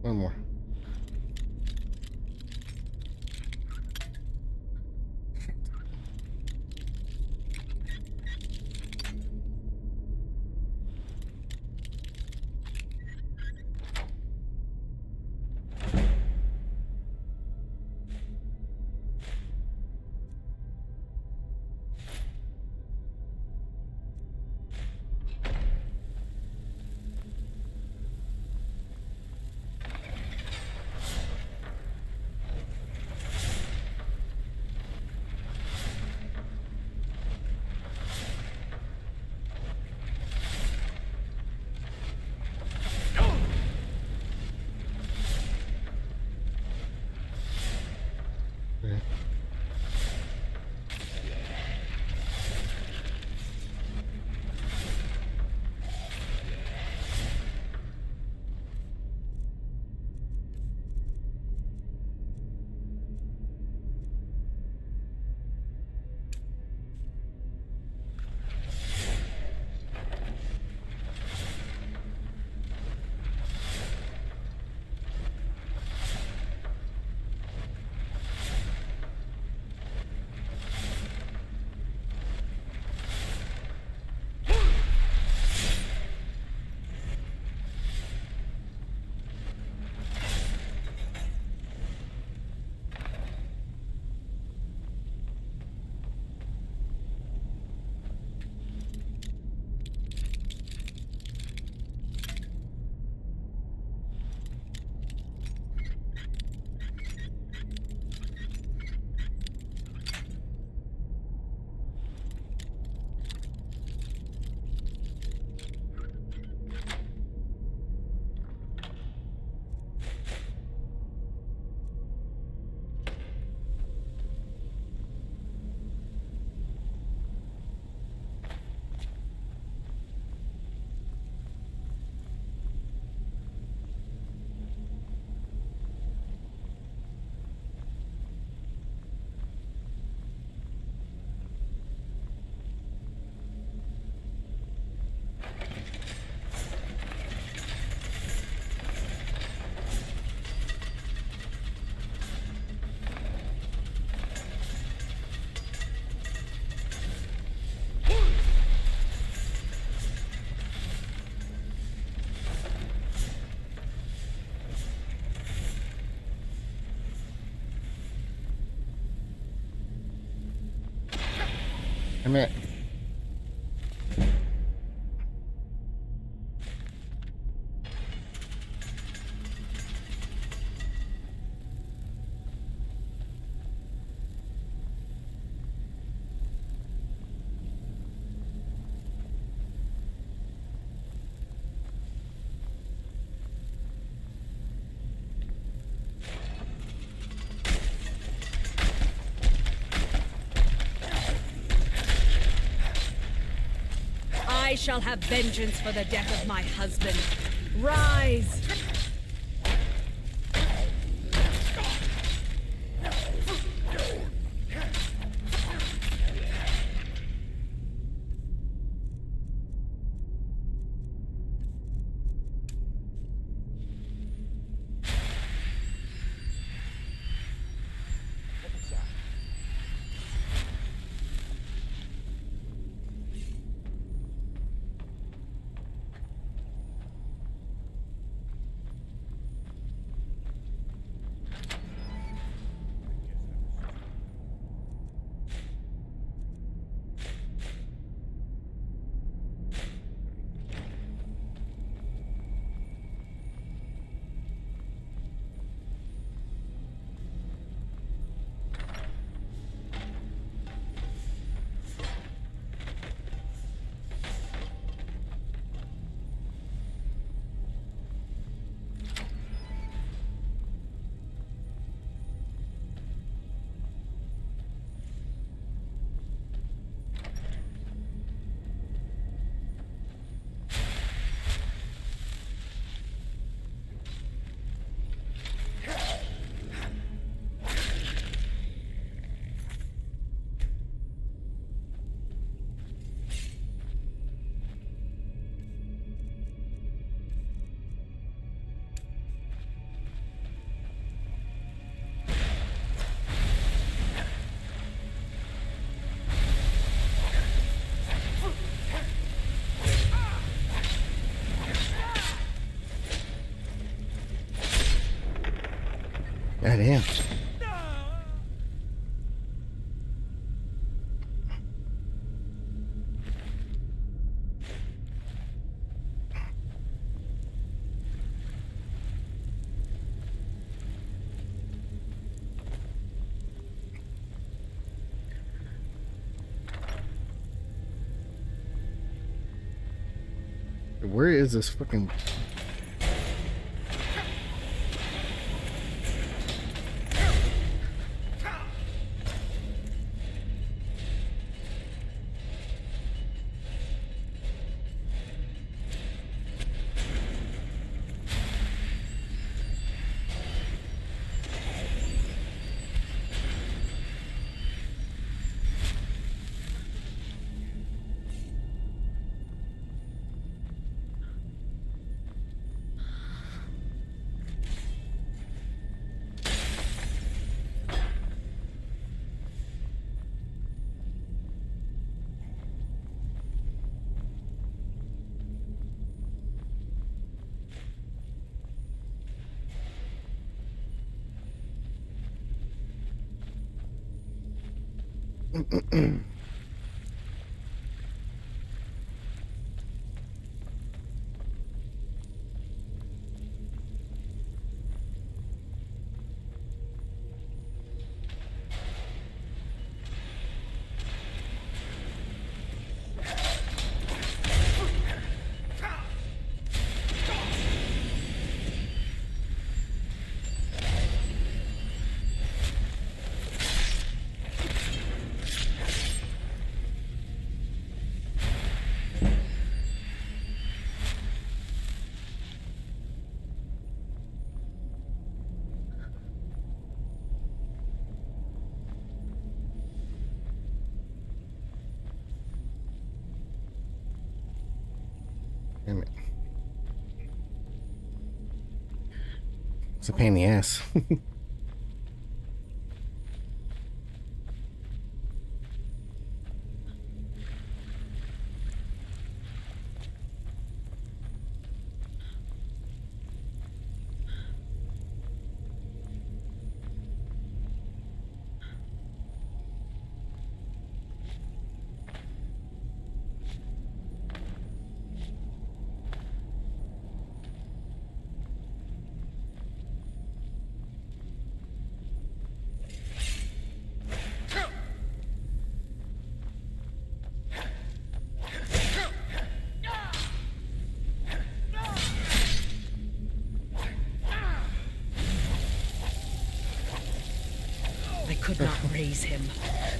One more. Damn it. I shall have vengeance for the death of my husband. Rise! God damn. Where is this fucking... Damn it. It's a pain in the ass. I could not raise him,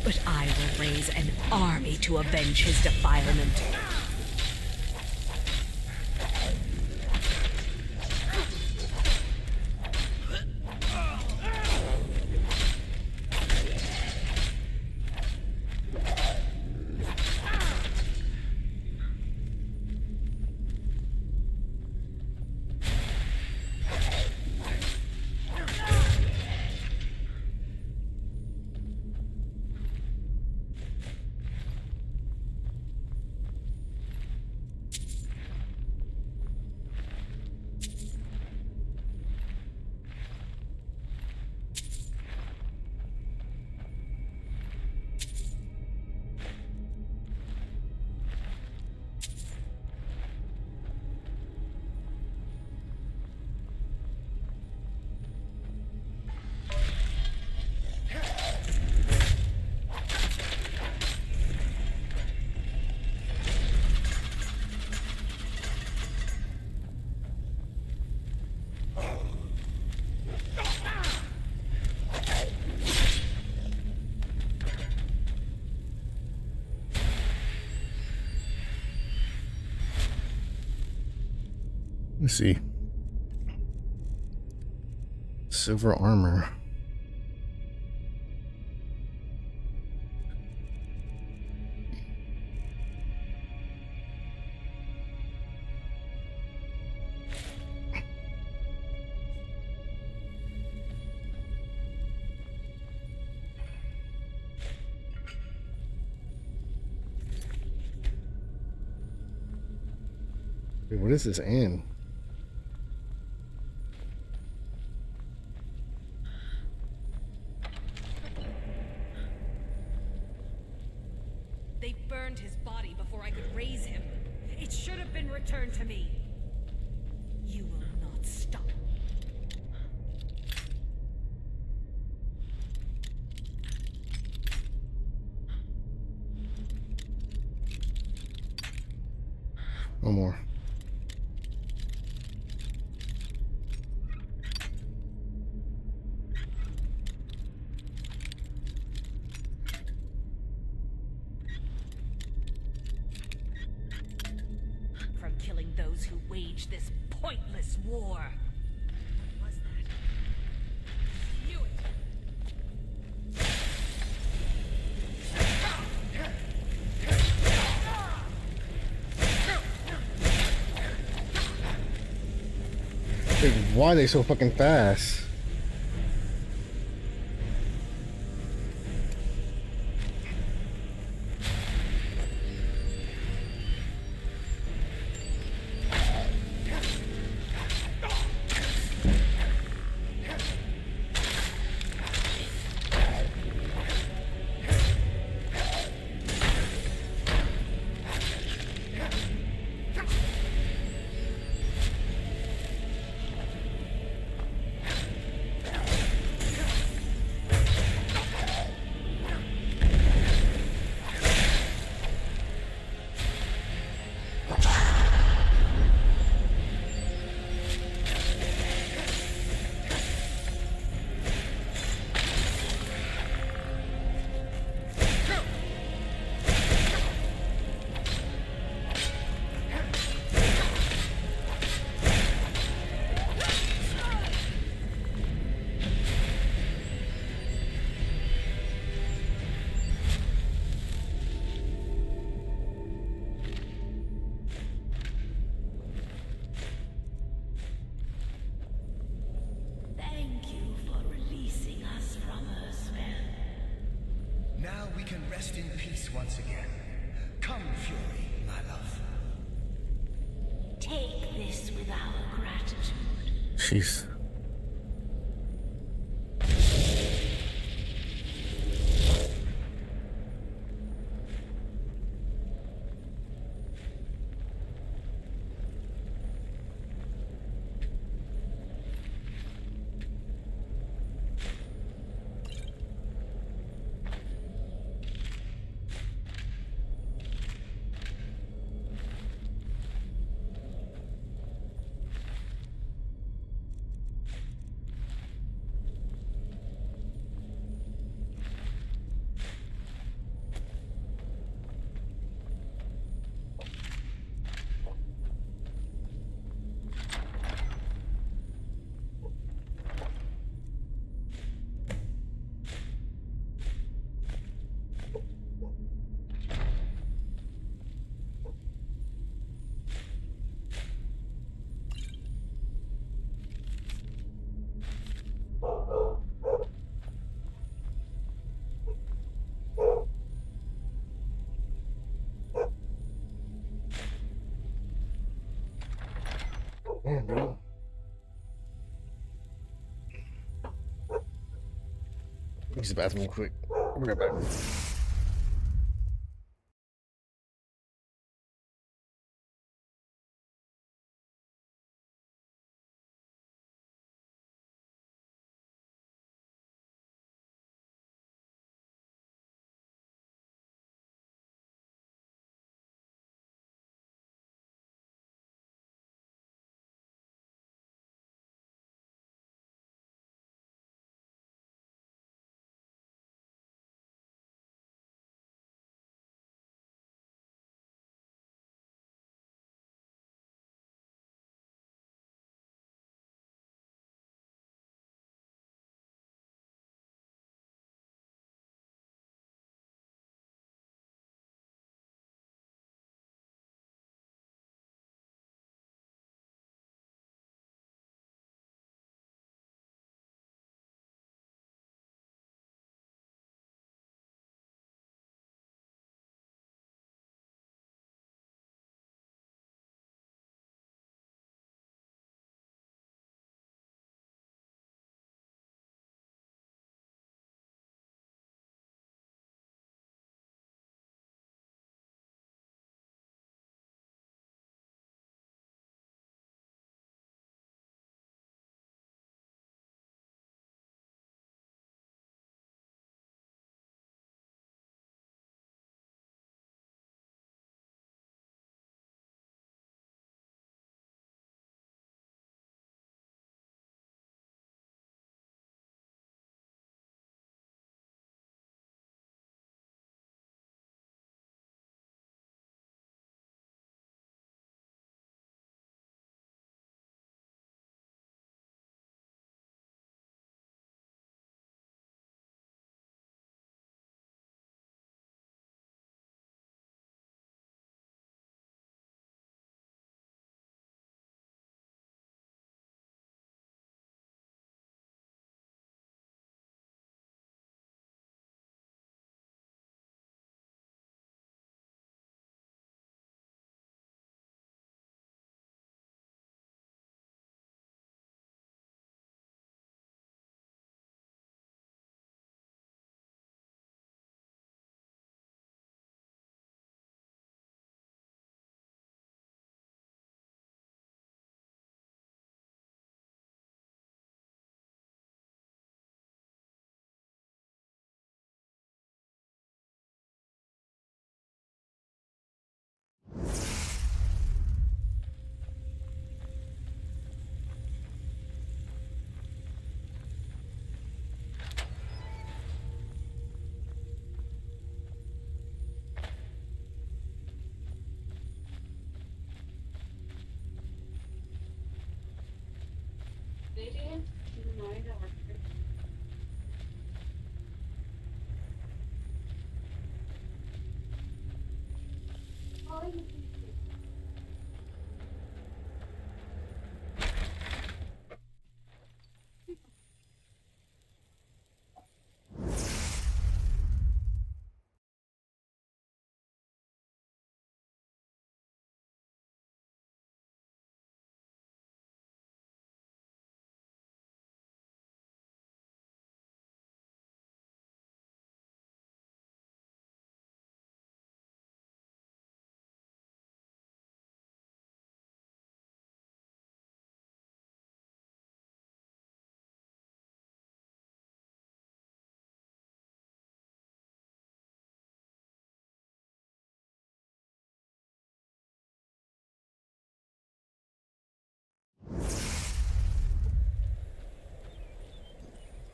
but I will raise an army to avenge his defilement. Let's see. Silver armor. Wait, what is this in? burned his body before I could raise him. It should have been returned to me. You will not stop. One more. From killing those who wage this pointless war. What was that? Knew it. Dude, why are they so fucking fast? Thank you for releasing us from her spell. Now we can rest in peace once again. Come, Fury, my love. Take this with our gratitude. Jeez. Man, bro. Use the bathroom quick. I'll be right back.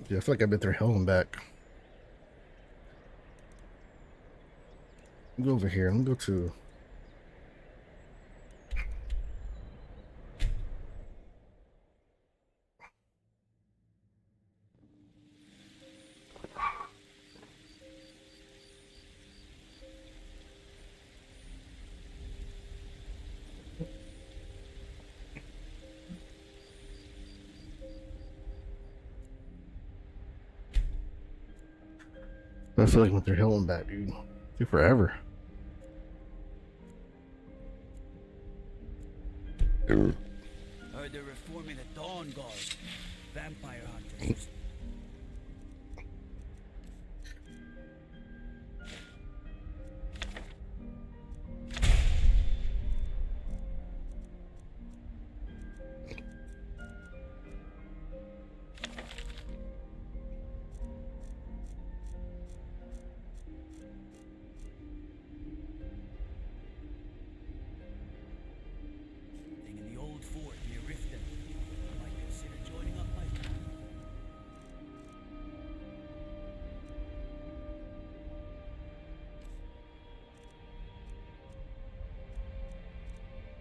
Yeah, I feel like I've been through hell and back. Go over here. Let me go to. I feel like I went through hell and back, dude. Took forever. Heard they're reforming the Dawn Guard. Vampire hunters.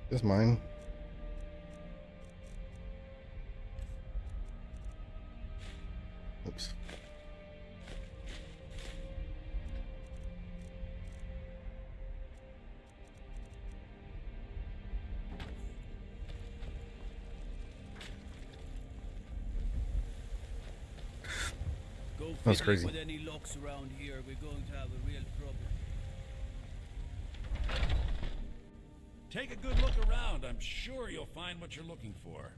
This is mine. Oops. That's crazy. With any locks around here, we're going to have a real problem. Take a good look around. I'm sure you'll find what you're looking for.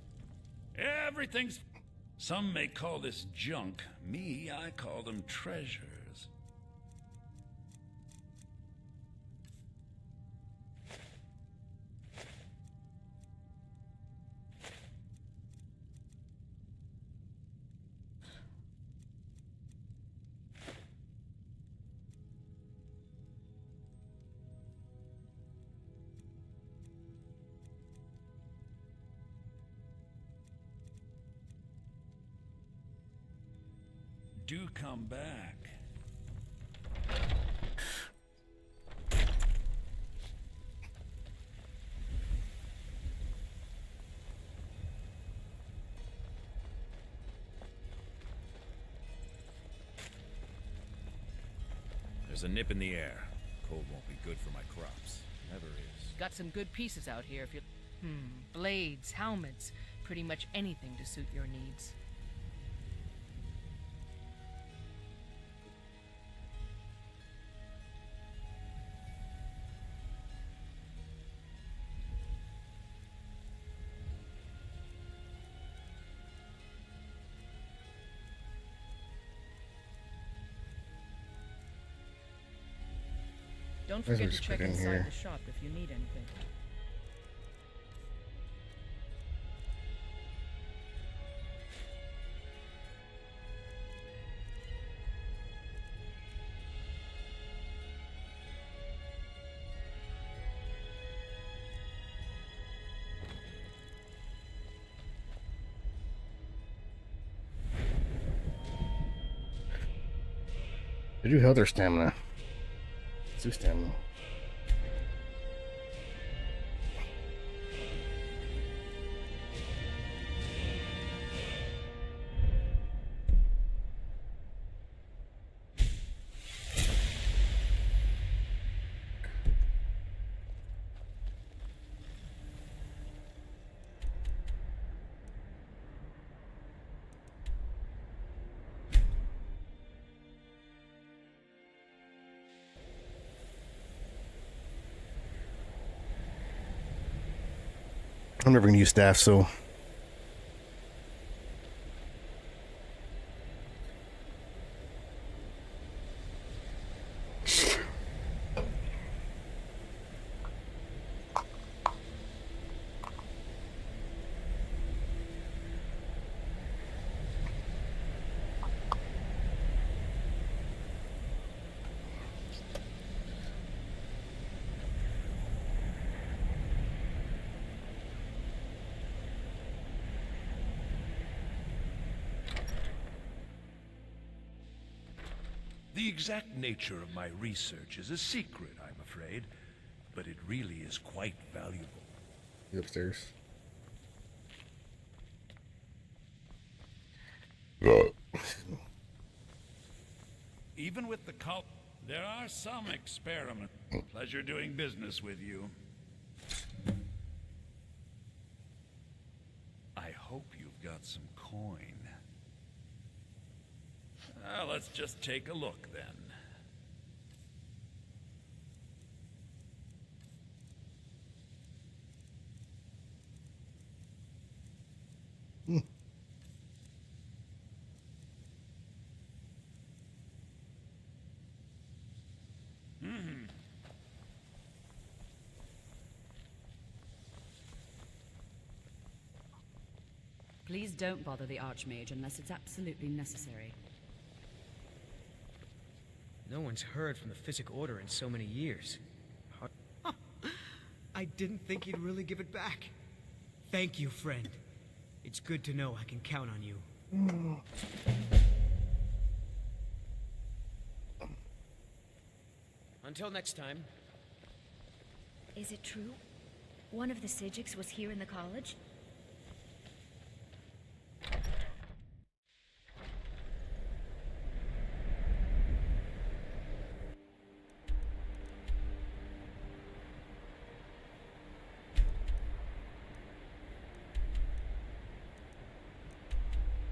Everything's... Some may call this junk. Me, I call them treasures. Do come back. There's a nip in the air. Cold won't be good for my crops. Never is. Got some good pieces out here if you... blades, helmets, pretty much anything to suit your needs. Don't forget to check inside the shop if you need anything. They do have their stamina. Two stamina. I'm never gonna use staff, so. The exact nature of my research is a secret, I'm afraid, but it really is quite valuable. He's upstairs. Even with the cult, there are some experiments. Pleasure doing business with you. I hope you've got some coin. Let's just take a look then. Please don't bother the Archmage unless it's absolutely necessary. No one's heard from the Physic Order in so many years. I didn't think you'd really give it back. Thank you, friend. It's good to know I can count on you. Until next time. Is it true? One of the Psijics was here in the college?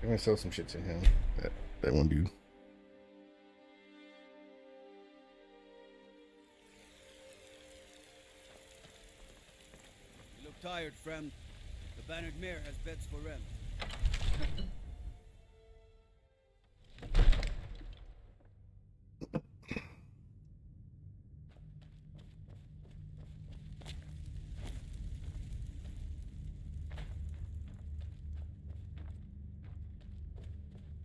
I'm gonna sell some shit to him. That one dude. You look tired, friend. The Bannered Mare has beds for rent.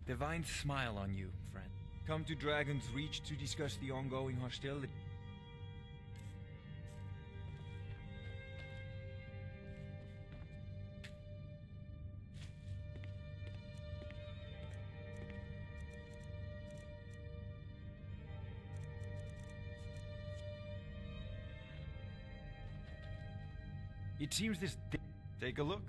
Divine smile on you, friend. Come to Dragon's Reach to discuss the ongoing hostility. It seems this... Take a look.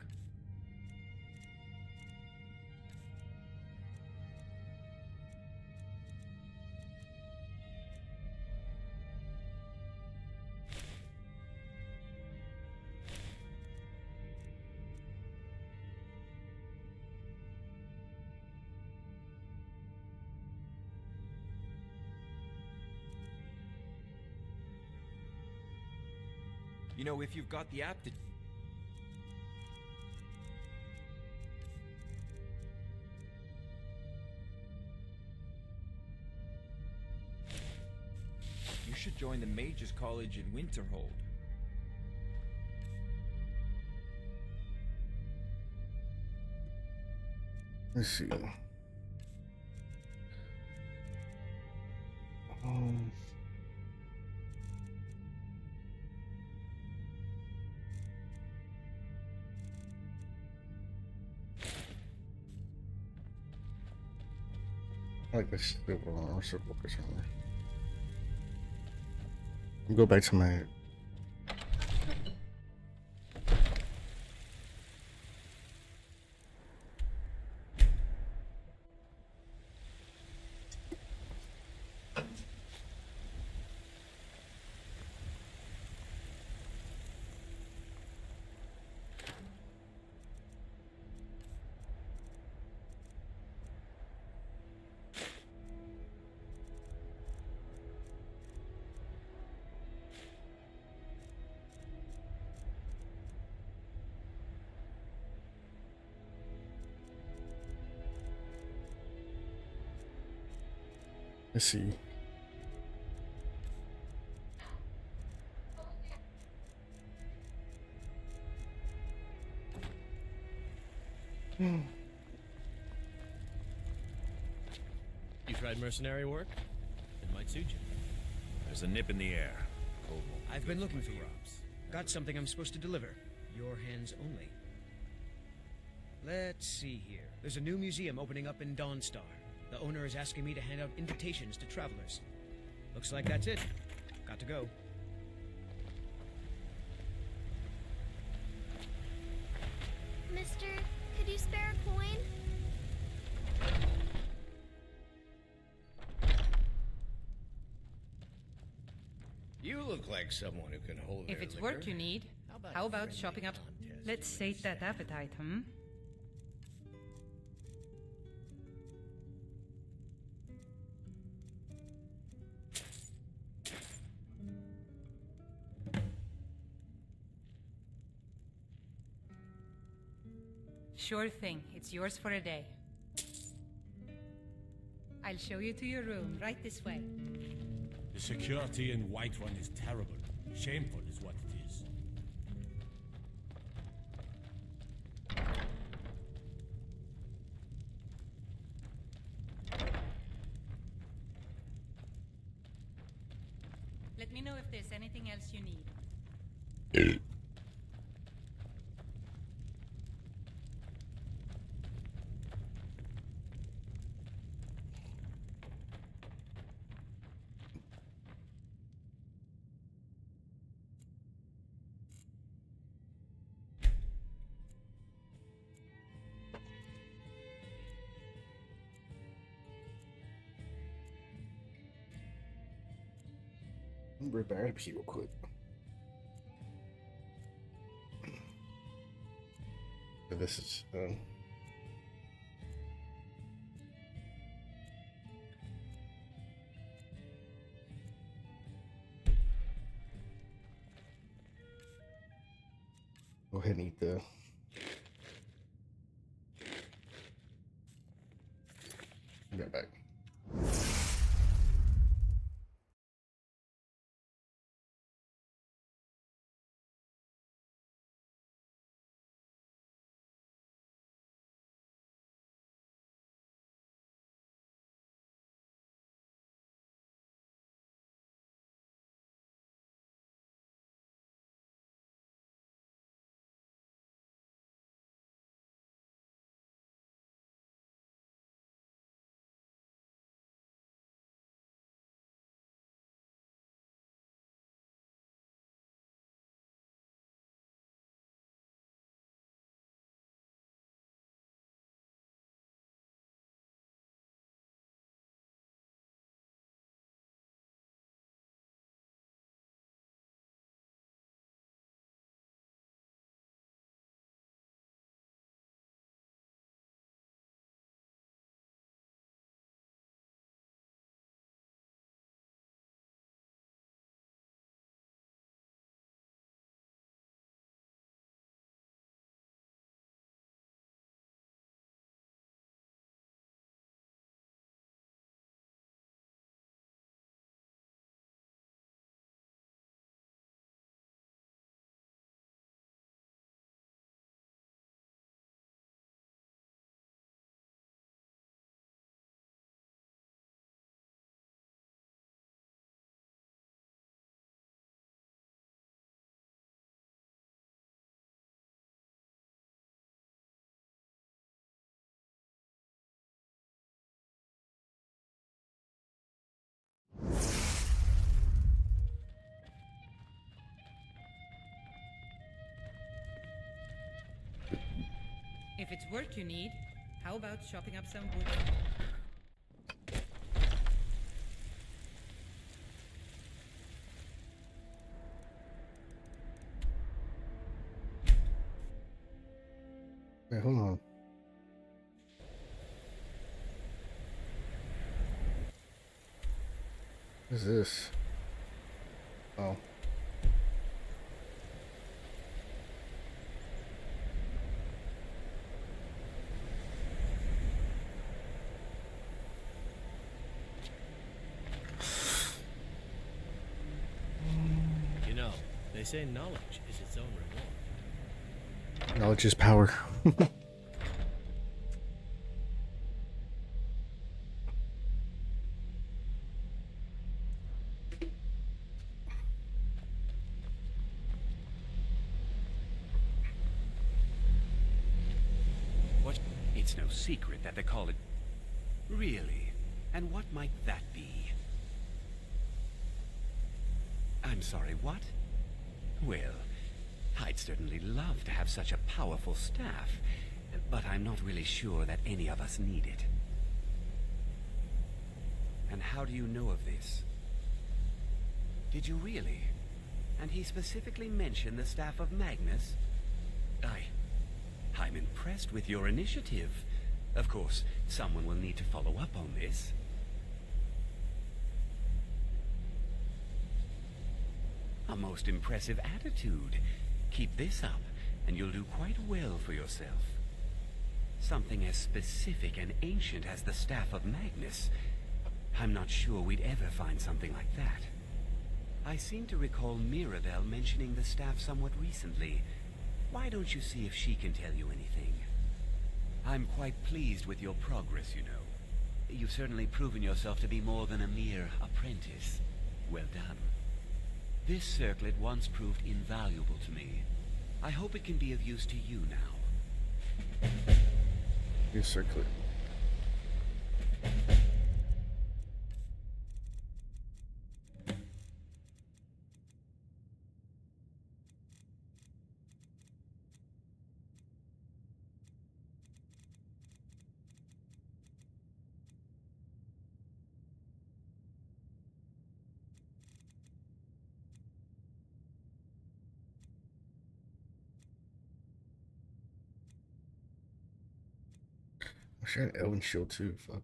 You know, if you've got the aptitude... You should join the Mages College in Winterhold. Let's see. I like this silver armor circle armor. Go back to my Let's see. You tried mercenary work? It might suit you. There's a nip in the air. Cold won't be I've good been for looking my for you. crops. Got something I'm supposed to deliver. Your hands only. Let's see here. There's a new museum opening up in Dawnstar. The owner is asking me to hand out invitations to travelers. Looks like that's it. Got to go. Mister, could you spare a coin? You look like someone who can hold If their it's liquor. work you need, how about shopping up? Let's sate that appetite, hmm? Sure thing. It's yours for a day. I'll show you to your room, right this way. The security in Whiterun is terrible. Shameful is what it is. Let me know if there's anything else you need. Repair the PC real quick. This is go ahead and eat the be right back. If it's work you need, how about shopping up some wood? Wait, hold on. What is this? Oh. They say knowledge is its own reward. Knowledge is power. What? It's no secret that the college... Really? And what might that be? I'm sorry, what? Well, I'd certainly love to have such a powerful staff, but I'm not really sure that any of us need it. And how do you know of this? Did you really? And he specifically mentioned the staff of Magnus? I'm impressed with your initiative. Of course, someone will need to follow up on this. A most impressive attitude. Keep this up, and you'll do quite well for yourself. Something as specific and ancient as the Staff of Magnus. I'm not sure we'd ever find something like that. I seem to recall Mirabelle mentioning the staff somewhat recently. Why don't you see if she can tell you anything? I'm quite pleased with your progress, you know. You've certainly proven yourself to be more than a mere apprentice. Well done. This circlet once proved invaluable to me. I hope it can be of use to you now. New circlet. I had Elven Shield too. Fuck.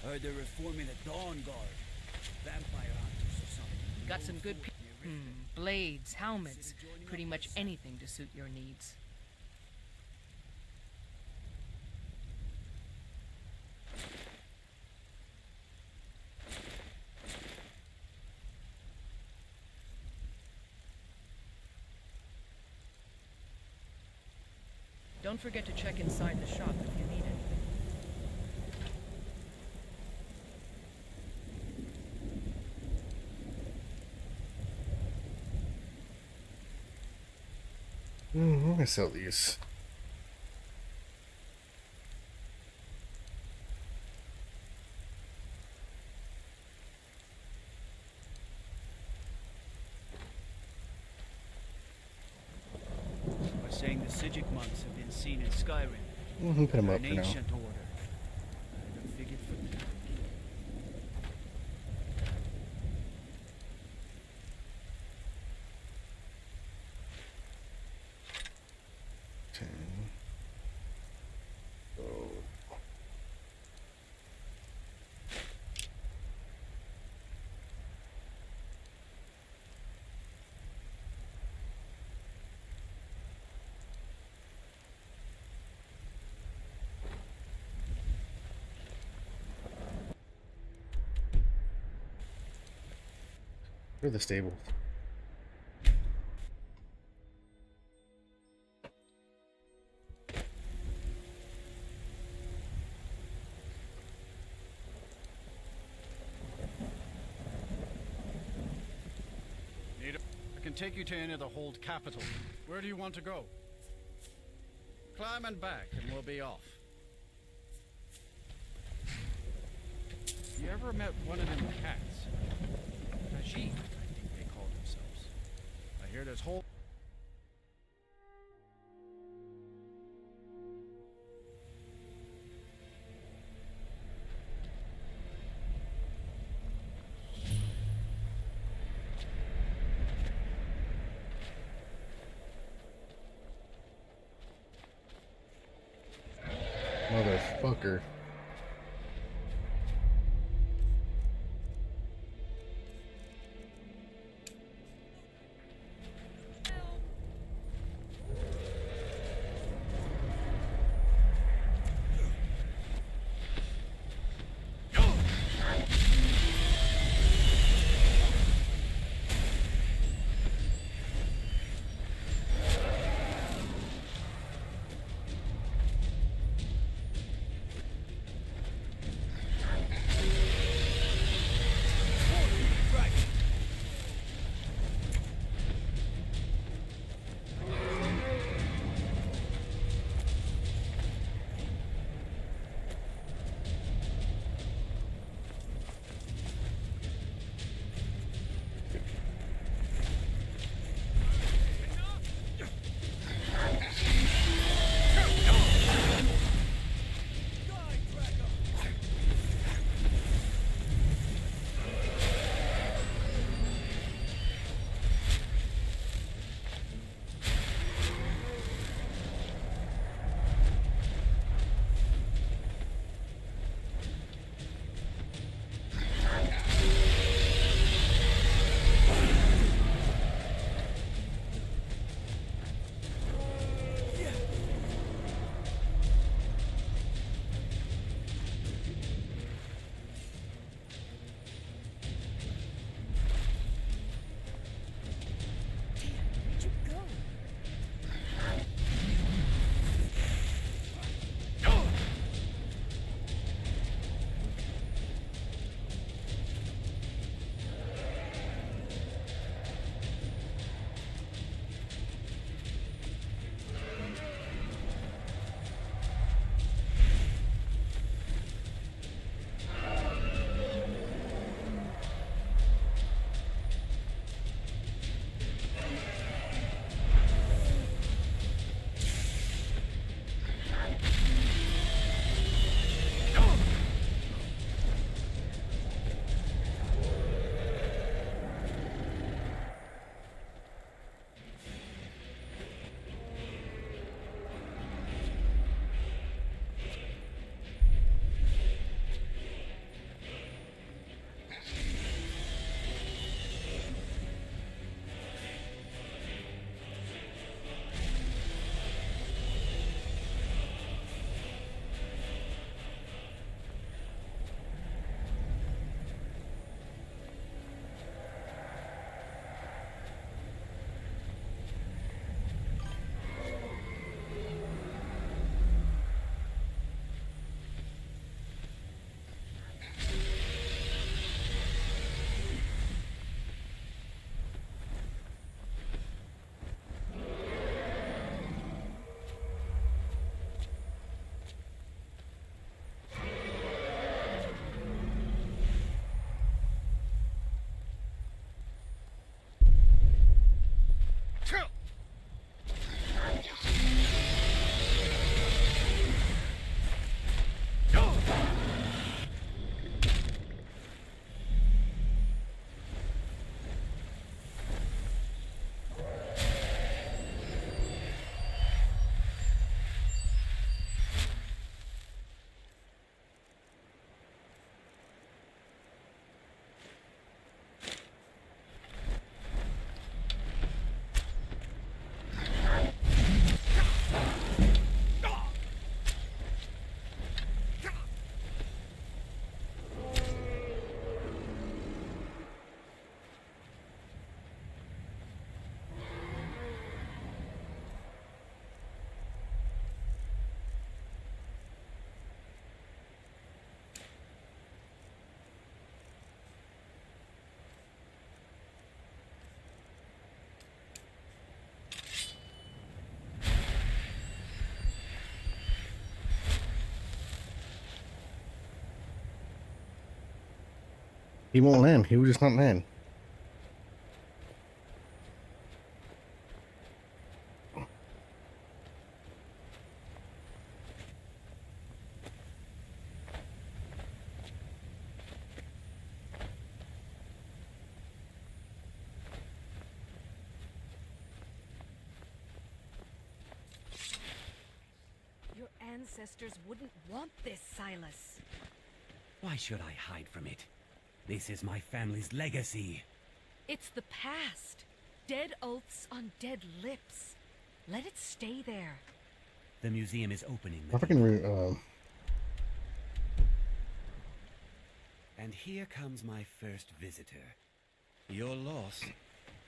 Heard they're reforming the Dawn Guard. Vampire hunters or something. Got some good blades, helmets, pretty much anything to suit your needs. Don't forget to check inside the shop if you need it. I'm gonna sell these. By saying the Sijic monks have been seen in Skyrim. Put them They're up an for now. ancient order. I figured for the Where are the stables? I can take you to any of the hold capital. Where do you want to go? Climb and back, and we'll be off. You ever met one of them cats? Najib, I think they call themselves. I hear there's whole... Motherfucker. He won't land. He will just not land. Your ancestors wouldn't want this, Silas. Why should I hide from it? This is my family's legacy. It's the past. Dead oaths on dead lips. Let it stay there. The museum is opening. I fucking And here comes my first visitor. You're lost,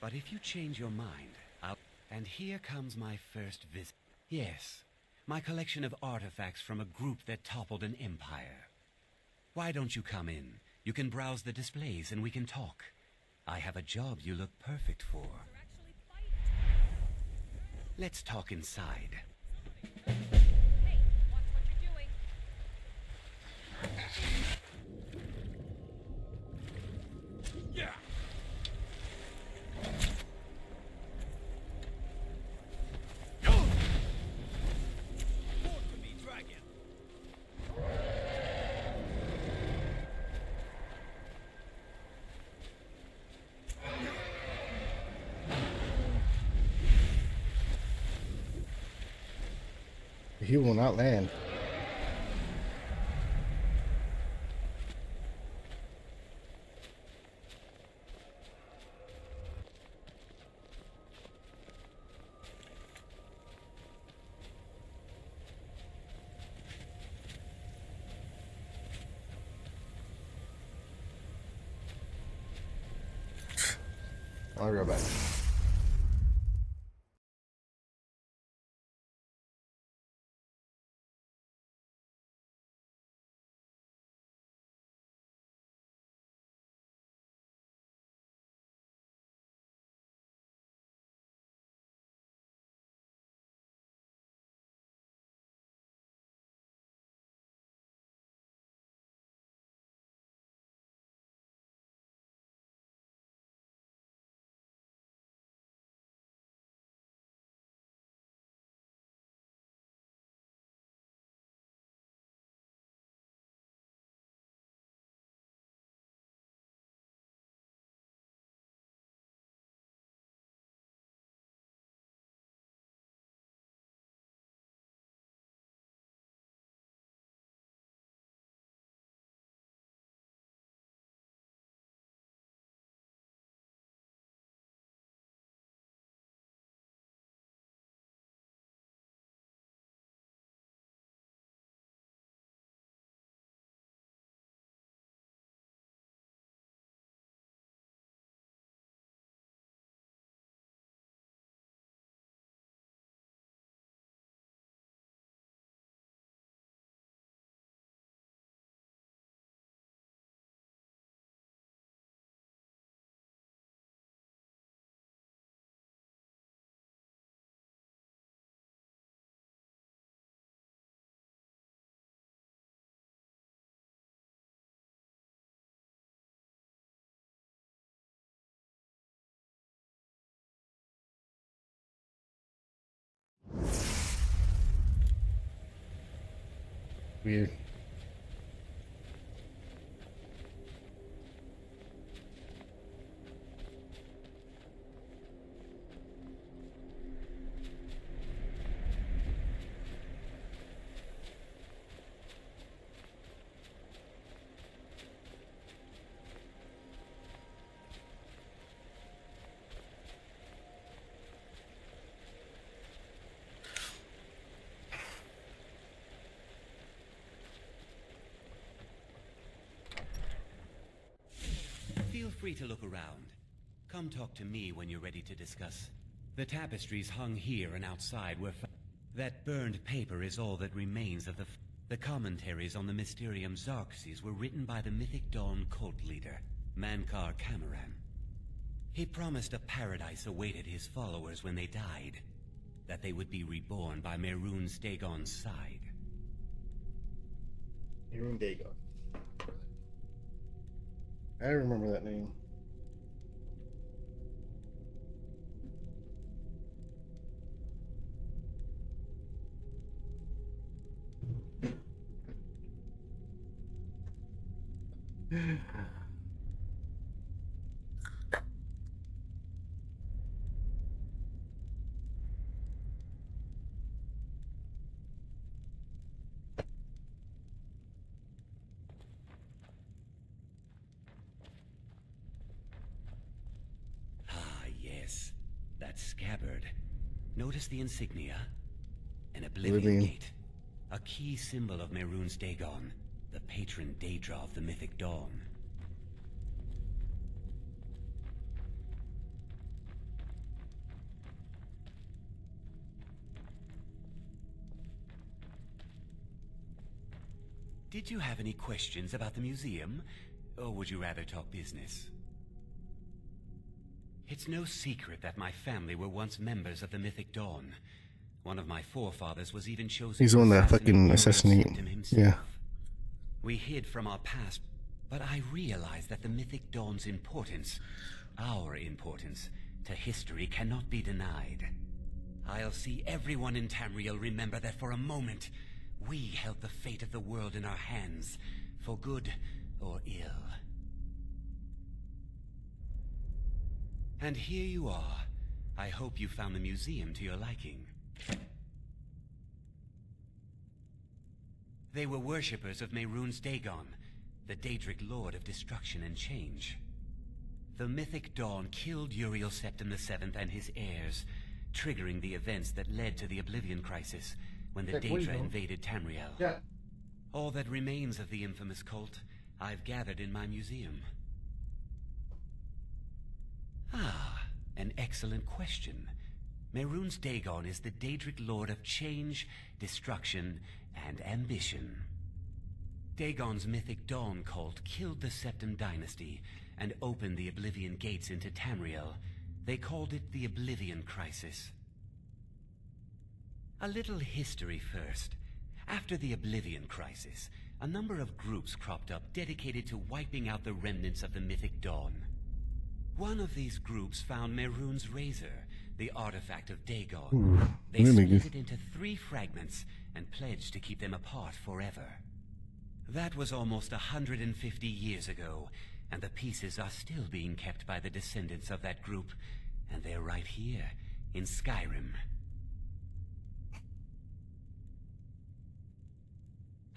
but if you change your mind, I'll... And here comes my first visit. Yes, my collection of artifacts from a group that toppled an empire. Why don't you come in? You can browse the displays and we can talk. I have a job you look perfect for. Let's talk inside. Hey, watch what you're doing. Yeah. He will not land. I'll be right back. Weird. Feel free to look around. Come talk to me when you're ready to discuss. The tapestries hung here and outside were that burned paper is all that remains of the commentaries on the Mysterium Xarxes were written by the Mythic Dawn cult leader, Mankar Camoran. He promised a paradise awaited his followers when they died, that they would be reborn by Mehrunes Dagon's side. Mehrunes Dagon. I remember that name. that scabbard. Notice the insignia? An Oblivion Oblivion. Gate. A key symbol of Mehrunes Dagon, the patron Daedra of the Mythic Dawn. Did you have any questions about the museum? Or would you rather talk business? It's no secret that my family were once members of the Mythic Dawn. One of my forefathers was even chosen He's to the one that assassinate fucking Uriel assassinate. Septim himself. Yeah. We hid from our past, but I realized that the Mythic Dawn's importance, our importance, to history cannot be denied. I'll see everyone in Tamriel remember that for a moment, we held the fate of the world in our hands, for good or ill. And here you are. I hope you found the museum to your liking. They were worshippers of Mehrunes Dagon, the Daedric Lord of Destruction and Change. The Mythic Dawn killed Uriel Septim VII and his heirs, triggering the events that led to the Oblivion Crisis, when the Daedra invaded Tamriel. Yeah. All that remains of the infamous cult, I've gathered in my museum. Ah, an excellent question. Mehrunes Dagon is the Daedric Lord of Change, Destruction, and Ambition. Dagon's Mythic Dawn cult killed the Septim Dynasty and opened the Oblivion Gates into Tamriel. They called it the Oblivion Crisis. A little history first. After the Oblivion Crisis, a number of groups cropped up dedicated to wiping out the remnants of the Mythic Dawn. One of these groups found Mehrunes Razor, the artifact of Dagon. Ooh, They really split good. it into 3 fragments and pledged to keep them apart forever. That was almost 150 years ago, and the pieces are still being kept by the descendants of that group, and they're right here, in Skyrim.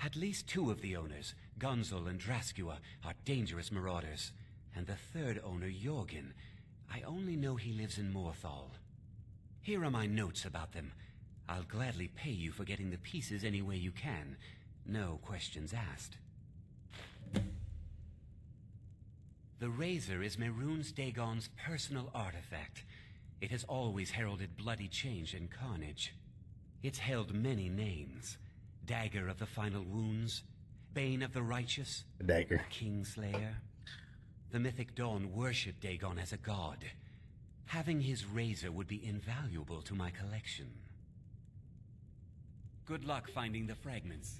At least 2 of the owners, Gunzel and Draskua, are dangerous marauders. And the 3rd owner, Jorgen, I only know he lives in Morthal. Here are my notes about them. I'll gladly pay you for getting the pieces any way you can. No questions asked. The Razor is Mehrunes Dagon's personal artifact. It has always heralded bloody change and carnage. It's held many names. Dagger of the Final Wounds, Bane of the Righteous, Dagger. Kingslayer. The Mythic Dawn worshipped Dagon as a god. Having his razor would be invaluable to my collection. Good luck finding the fragments.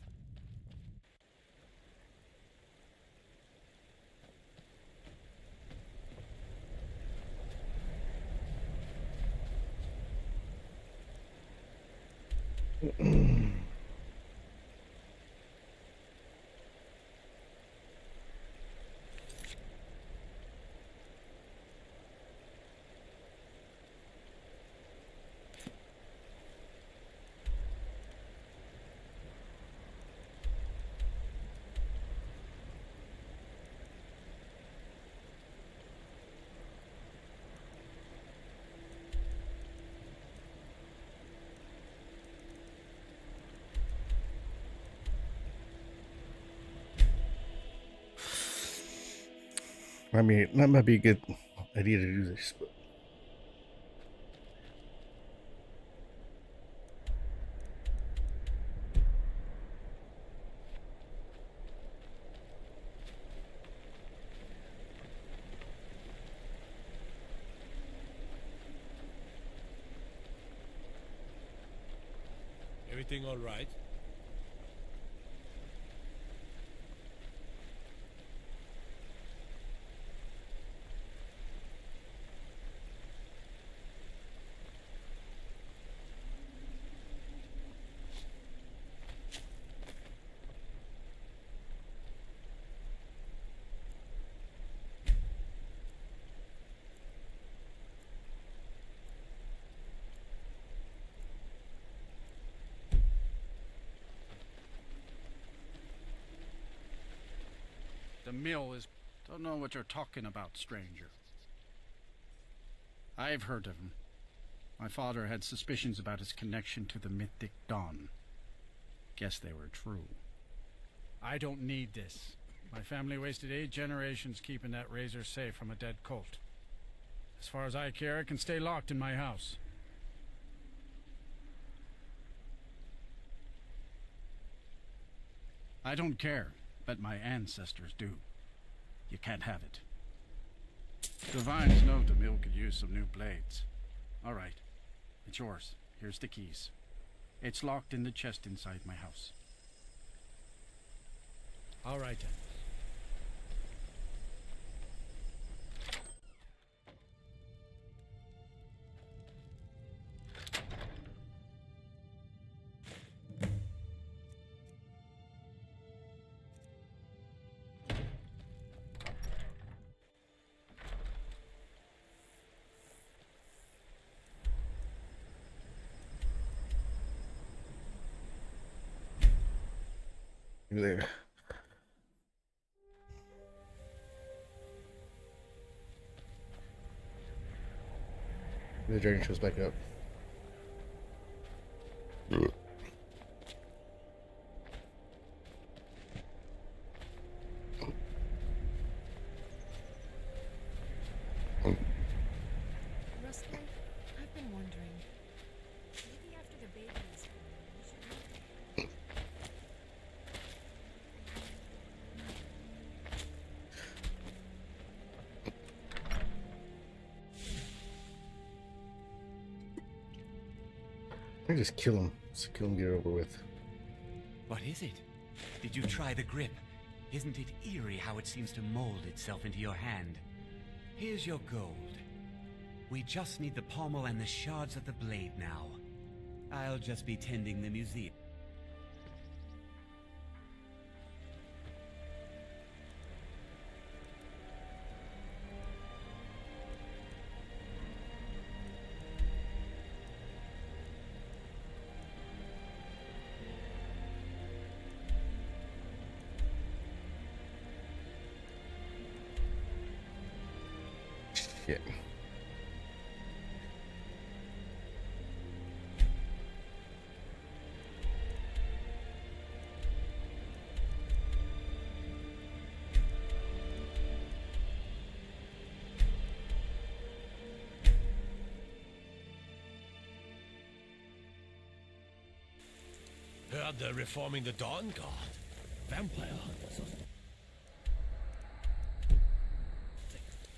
I mean, that might be a good idea to do this, but Everything all right? The mill is... Don't know what you're talking about, stranger. I've heard of him. My father had suspicions about his connection to the mythic Dawn. Guess they were true. I don't need this. My family wasted 8 generations keeping that razor safe from a dead cult. As far as I care, it can stay locked in my house. I don't care, but my ancestors do. You can't have it. Divines know the mill could use some new blades. All right, it's yours. Here's the keys. It's locked in the chest inside my house. All right, then. There. The dragon shows back up. Rustler, I've been wondering. Maybe after the baby is born, we should I just kill him. Just kill him, get it over with. What is it? Did you try the grip? Isn't it eerie how it seems to mold itself into your hand? Here's your gold. We just need the pommel and the shards of the blade now. I'll just be tending the museum. Shit. Heard they're reforming the Dawn Guard. Vampire hunters.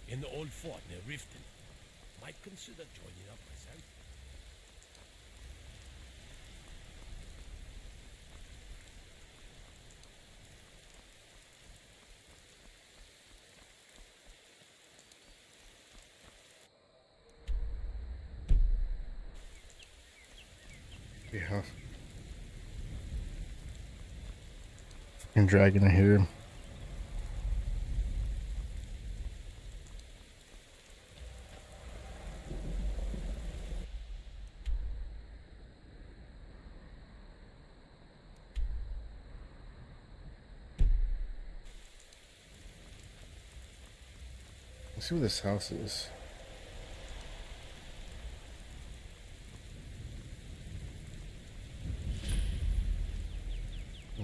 In the old fort near Riften. Might consider joining up myself. Yeah. Fucking dragon, I hear him. Let's see where this house is.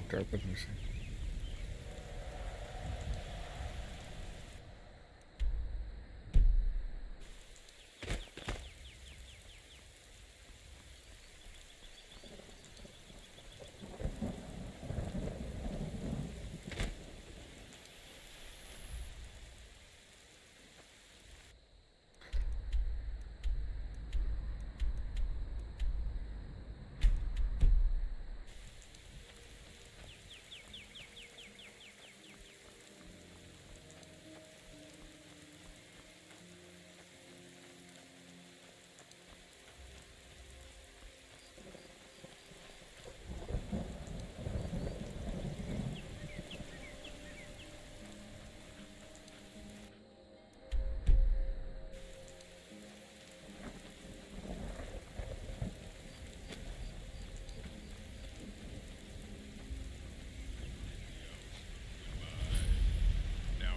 Carpenters.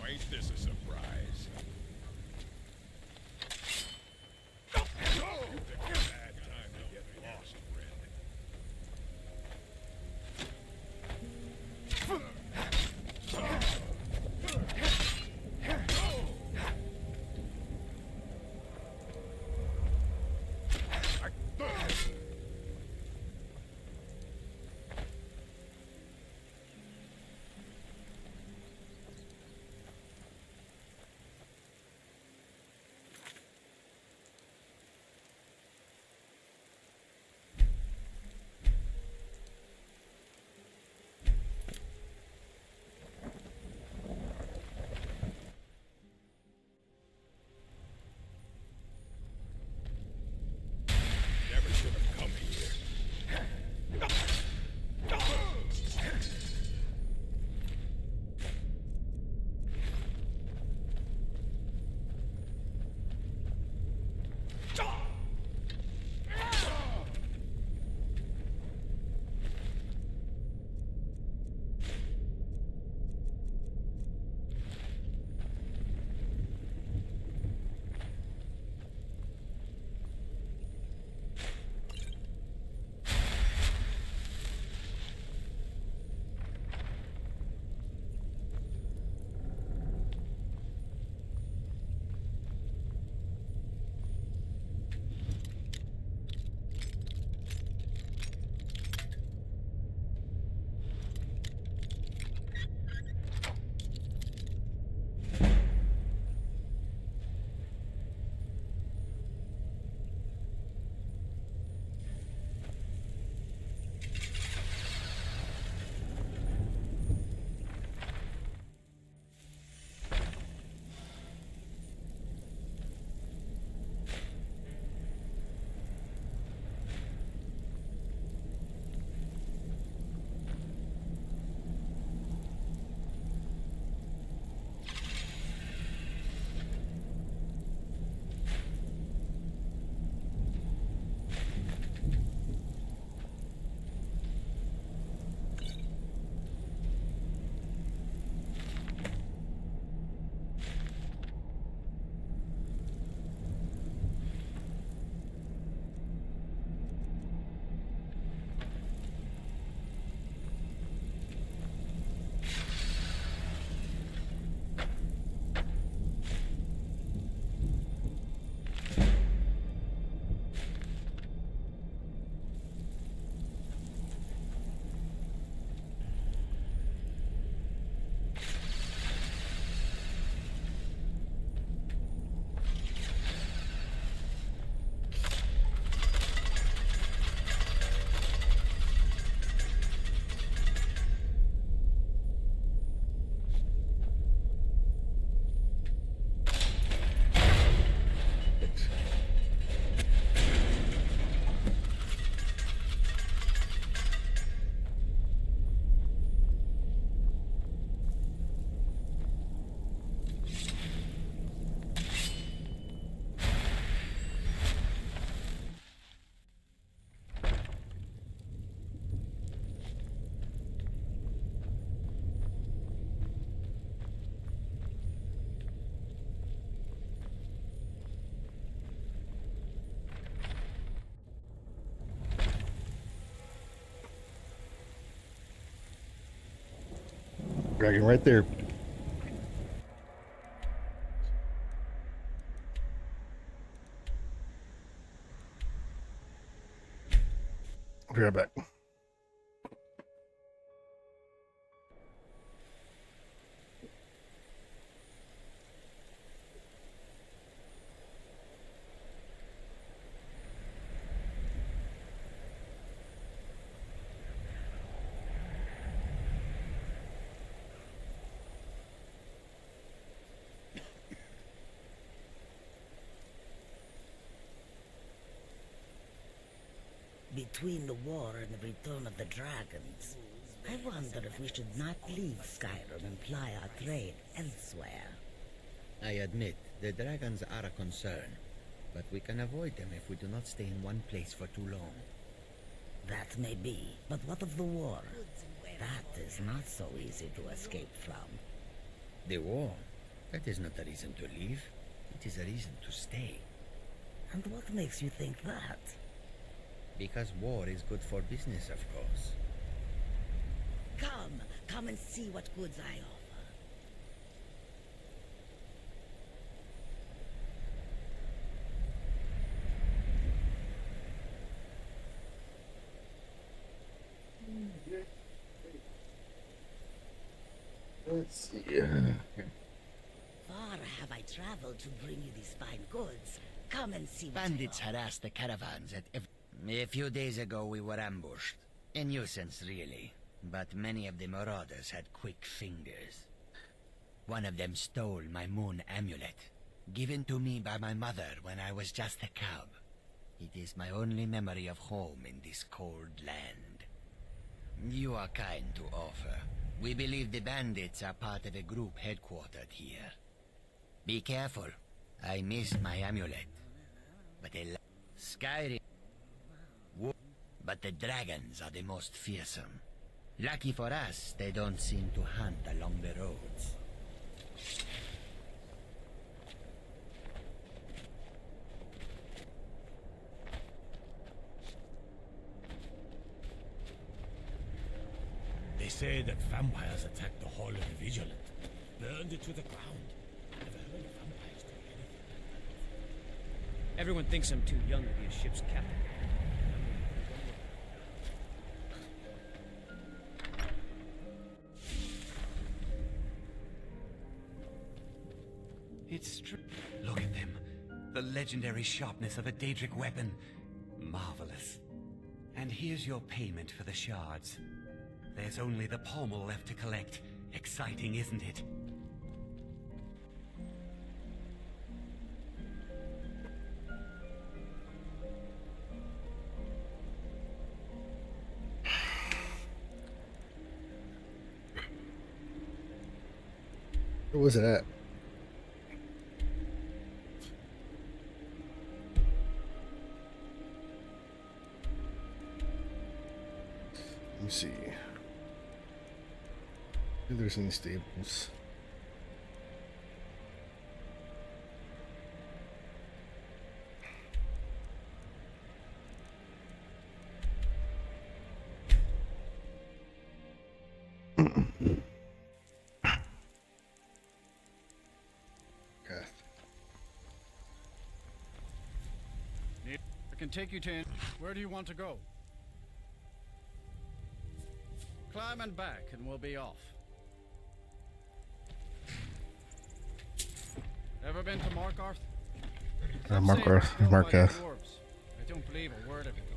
Ain't this a surprise? Dragon right there. I'll be right back. Between the war and the return of the dragons, I wonder if we should not leave Skyrim and ply our trade elsewhere. I admit, the dragons are a concern, but we can avoid them if we do not stay in one place for too long. That may be, but what of the war? That is not so easy to escape from. The war? That is not a reason to leave. It is a reason to stay. And what makes you think that? Because war is good for business, of course. Come and see what goods I offer. Let's see. Far have I traveled to bring you these fine goods. Come and see what Bandits harassed the caravans at A few days ago we were ambushed. A nuisance, really. But many of the marauders had quick fingers. One of them stole my moon amulet, given to me by my mother when I was just a cub. It is my only memory of home in this cold land. You are kind to offer. We believe the bandits are part of a group headquartered here. Be careful. I missed my amulet. But Skyrim... But the dragons are the most fearsome. Lucky for us, they don't seem to hunt along the roads. They say that vampires attacked the Hall of the Vigilant, burned it to the ground. Never heard of vampires doing anything like that. Everyone thinks I'm too young to be a ship's captain. It's true. Look at them. The legendary sharpness of a Daedric weapon. Marvelous. And here's your payment for the shards. There's only the pommel left to collect. Exciting, isn't it? Where was it at? Let me see. If there's any stables. I can take you to... Where do you want to go? Climb and back, and we'll be off. Ever been to Markarth? Markarth. I don't believe a word of it, though.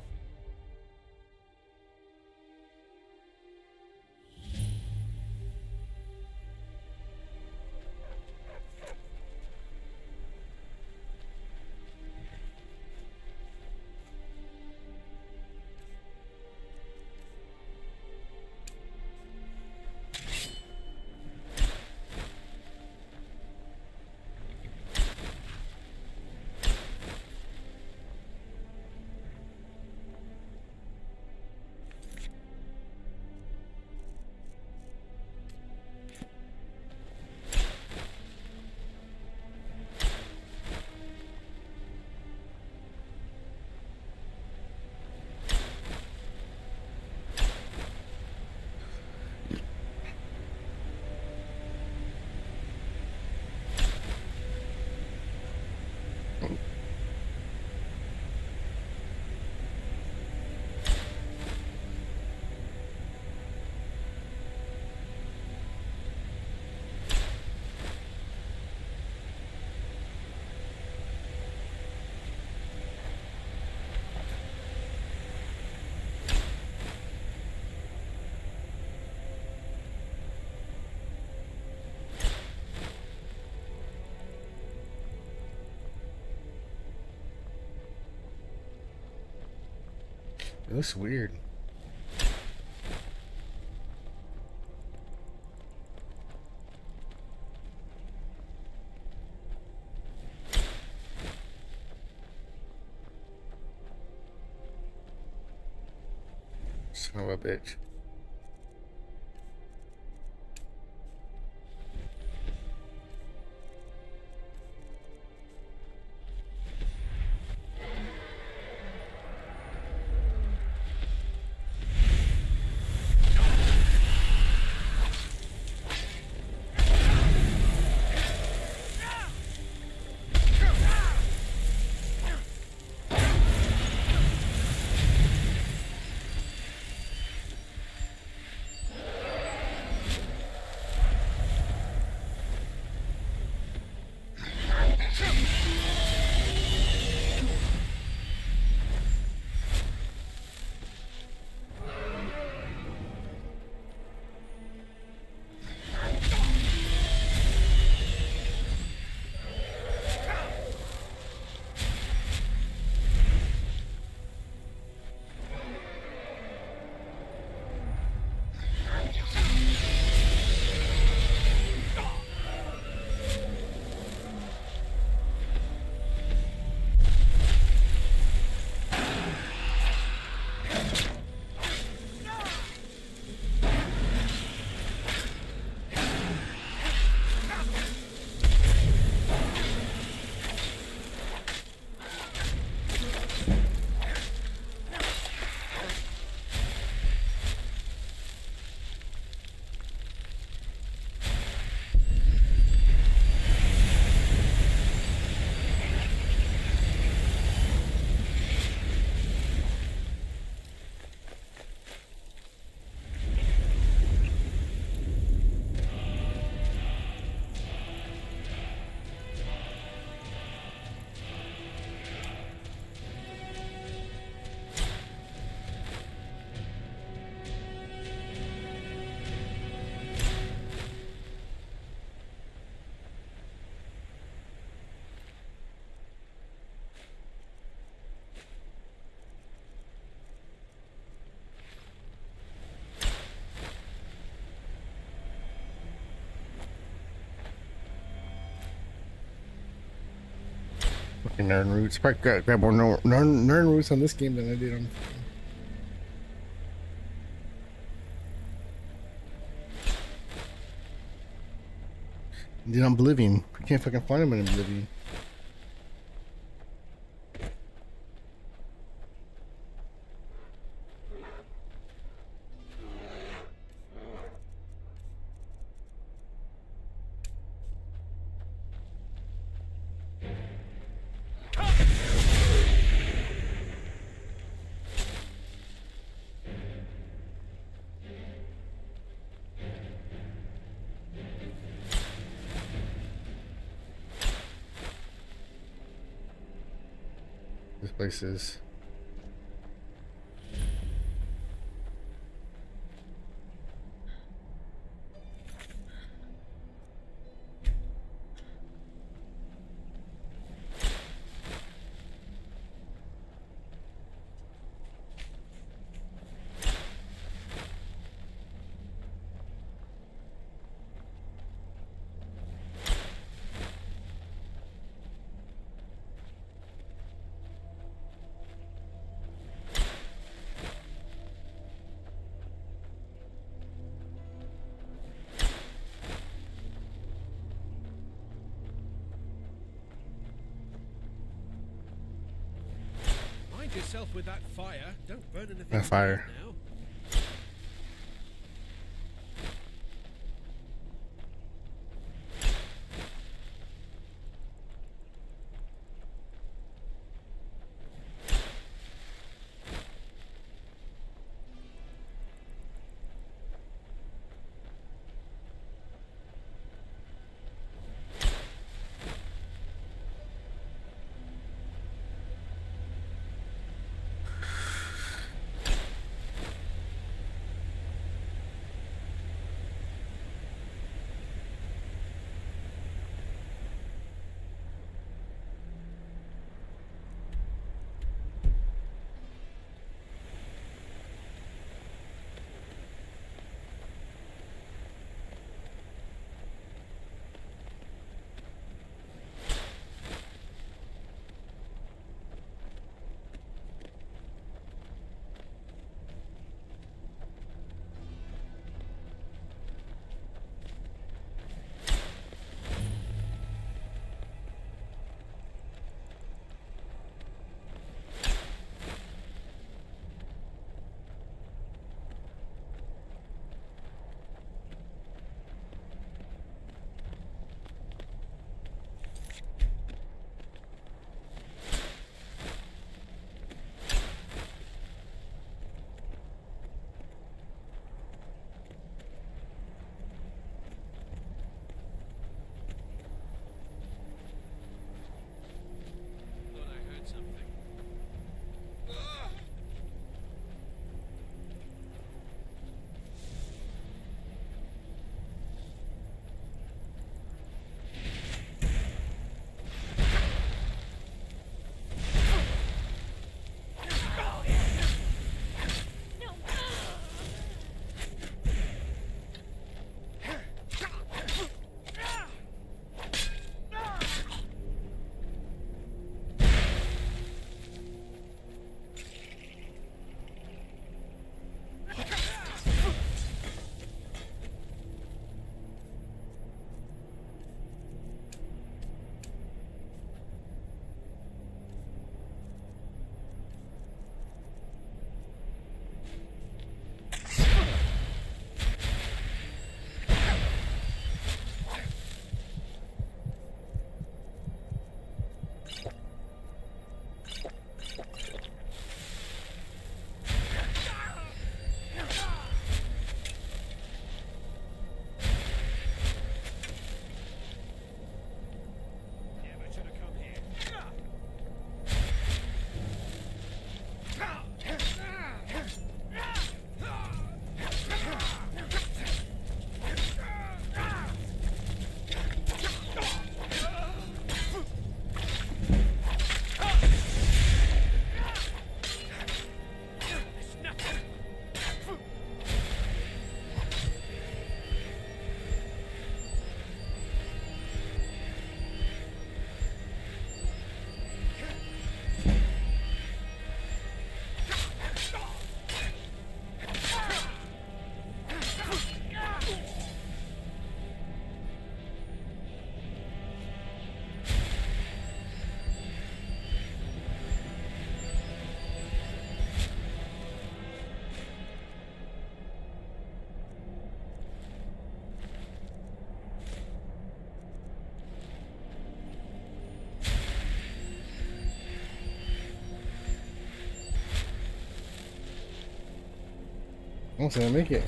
It looks weird. Son of a bitch. Fucking Nern Roots. Probably grab more Nern Roots on this game than I did on. Did on Oblivion. I can't fucking find them in Oblivion. This place is. Mind yourself with that fire. Don't burn anything. That fire. Now. Almost didn't make it.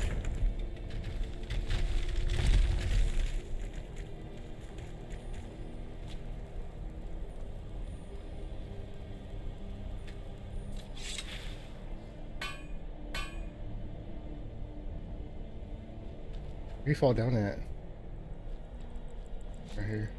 Where you fall down at? Right here.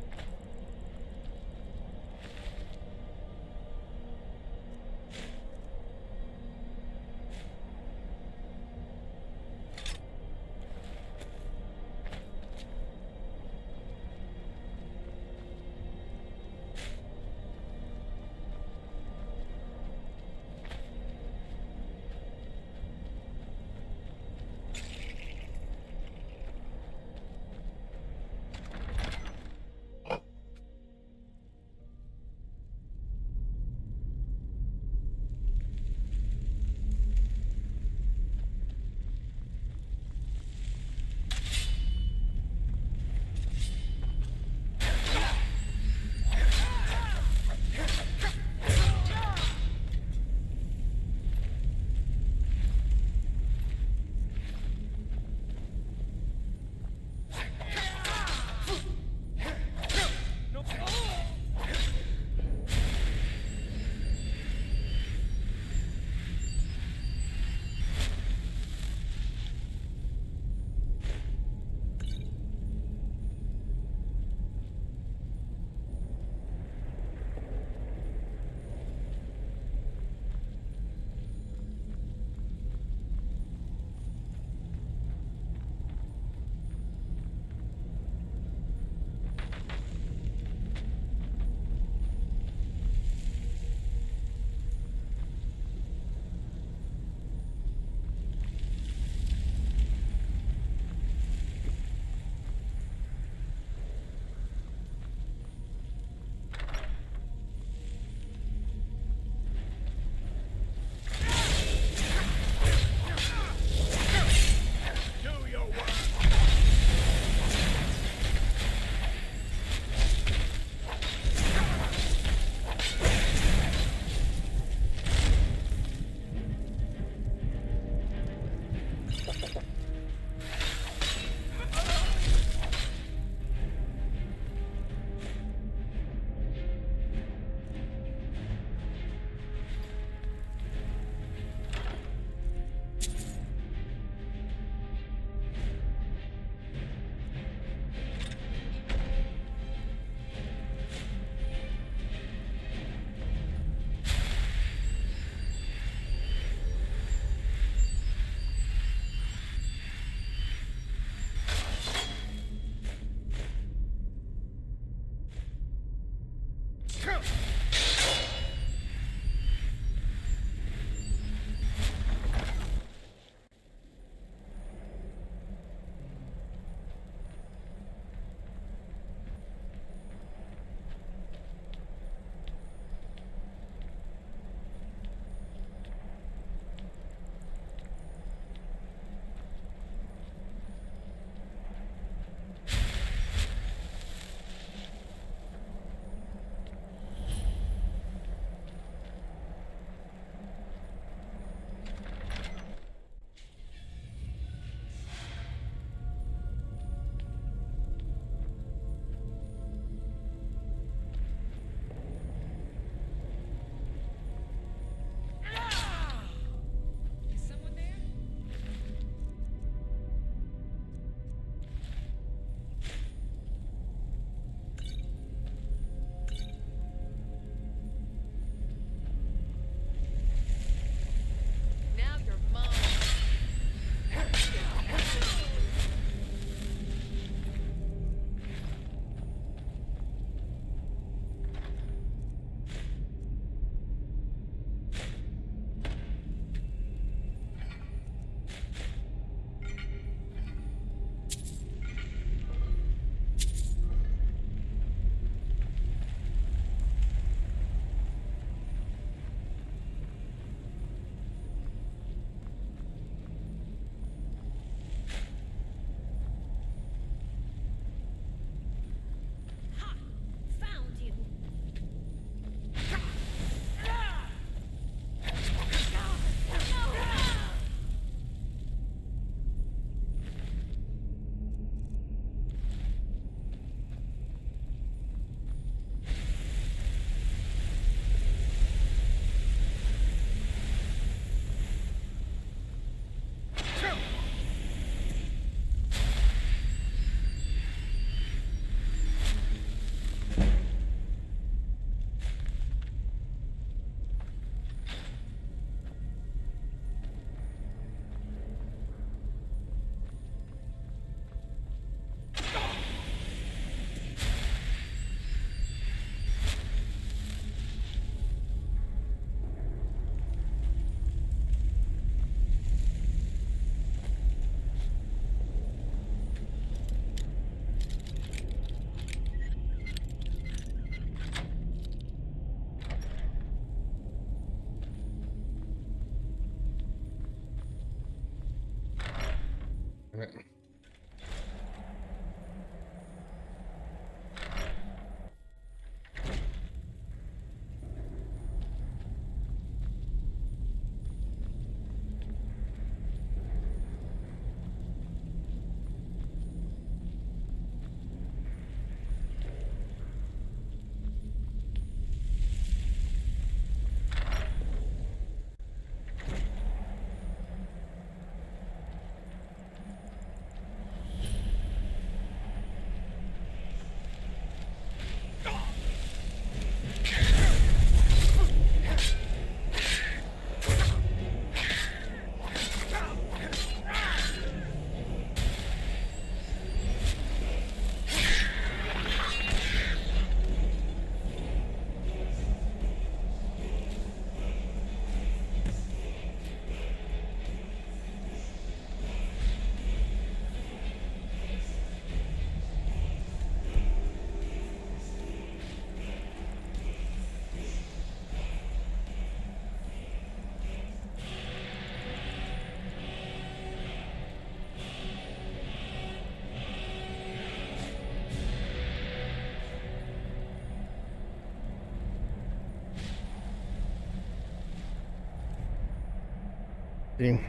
See?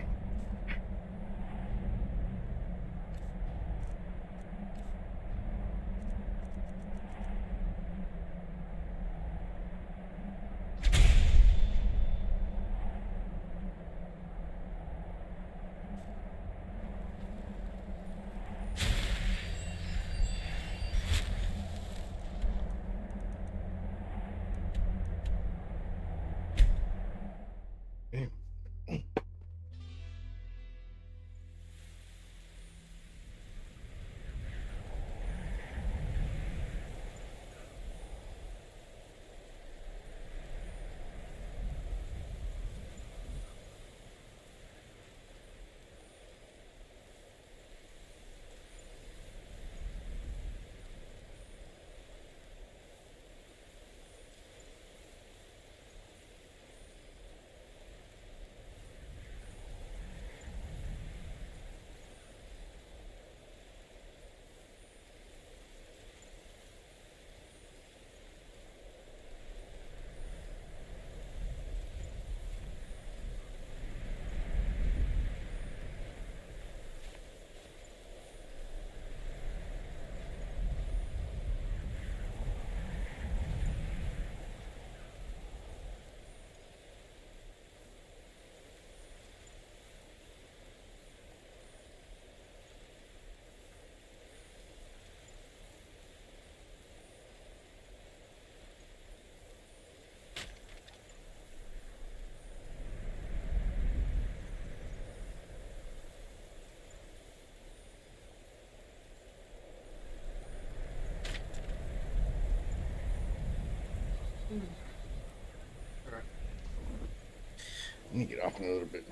Let me get off in a little bit.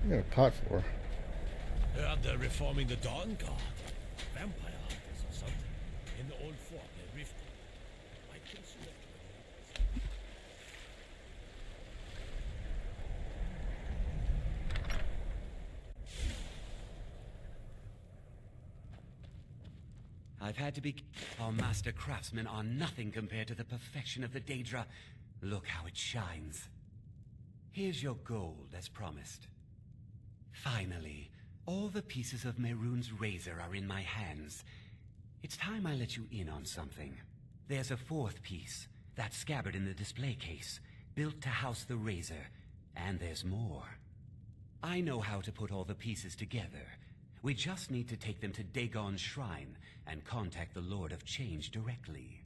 I got a pot for. Heard they're reforming the Dawn Guard. Vampire hunters or something. In the old fort near Riften. I can see that. I've had to be... Our master craftsmen are nothing compared to the perfection of the Daedra. Look how it shines. Here's your gold, as promised. Finally, all the pieces of Mehrunes' razor are in my hands. It's time I let you in on something. There's a fourth piece, that scabbard in the display case, built to house the razor. And there's more. I know how to put all the pieces together. We just need to take them to Dagon's shrine and contact the Lord of Change directly.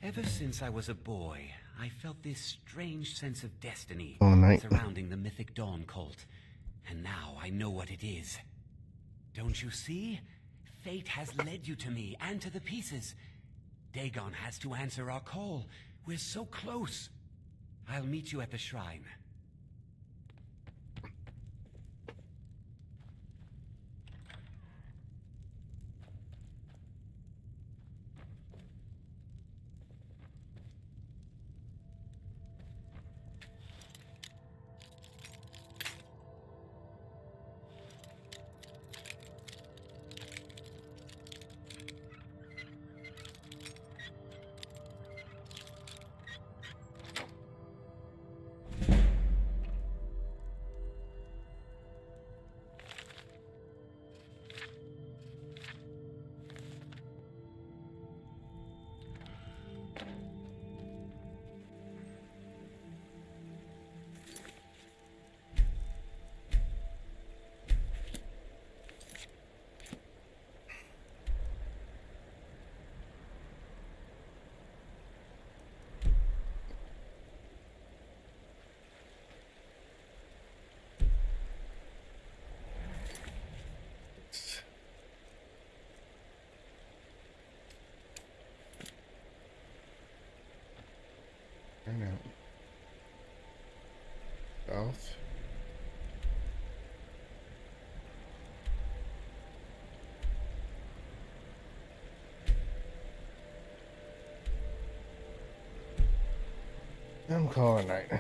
Ever since I was a boy, I felt this strange sense of destiny surrounding the mythic Dawn cult. And now I know what it is. Don't you see? Fate has led you to me and to the pieces. Dagon has to answer our call. We're so close. I'll meet you at the shrine. Turn out. South. I'm calling night.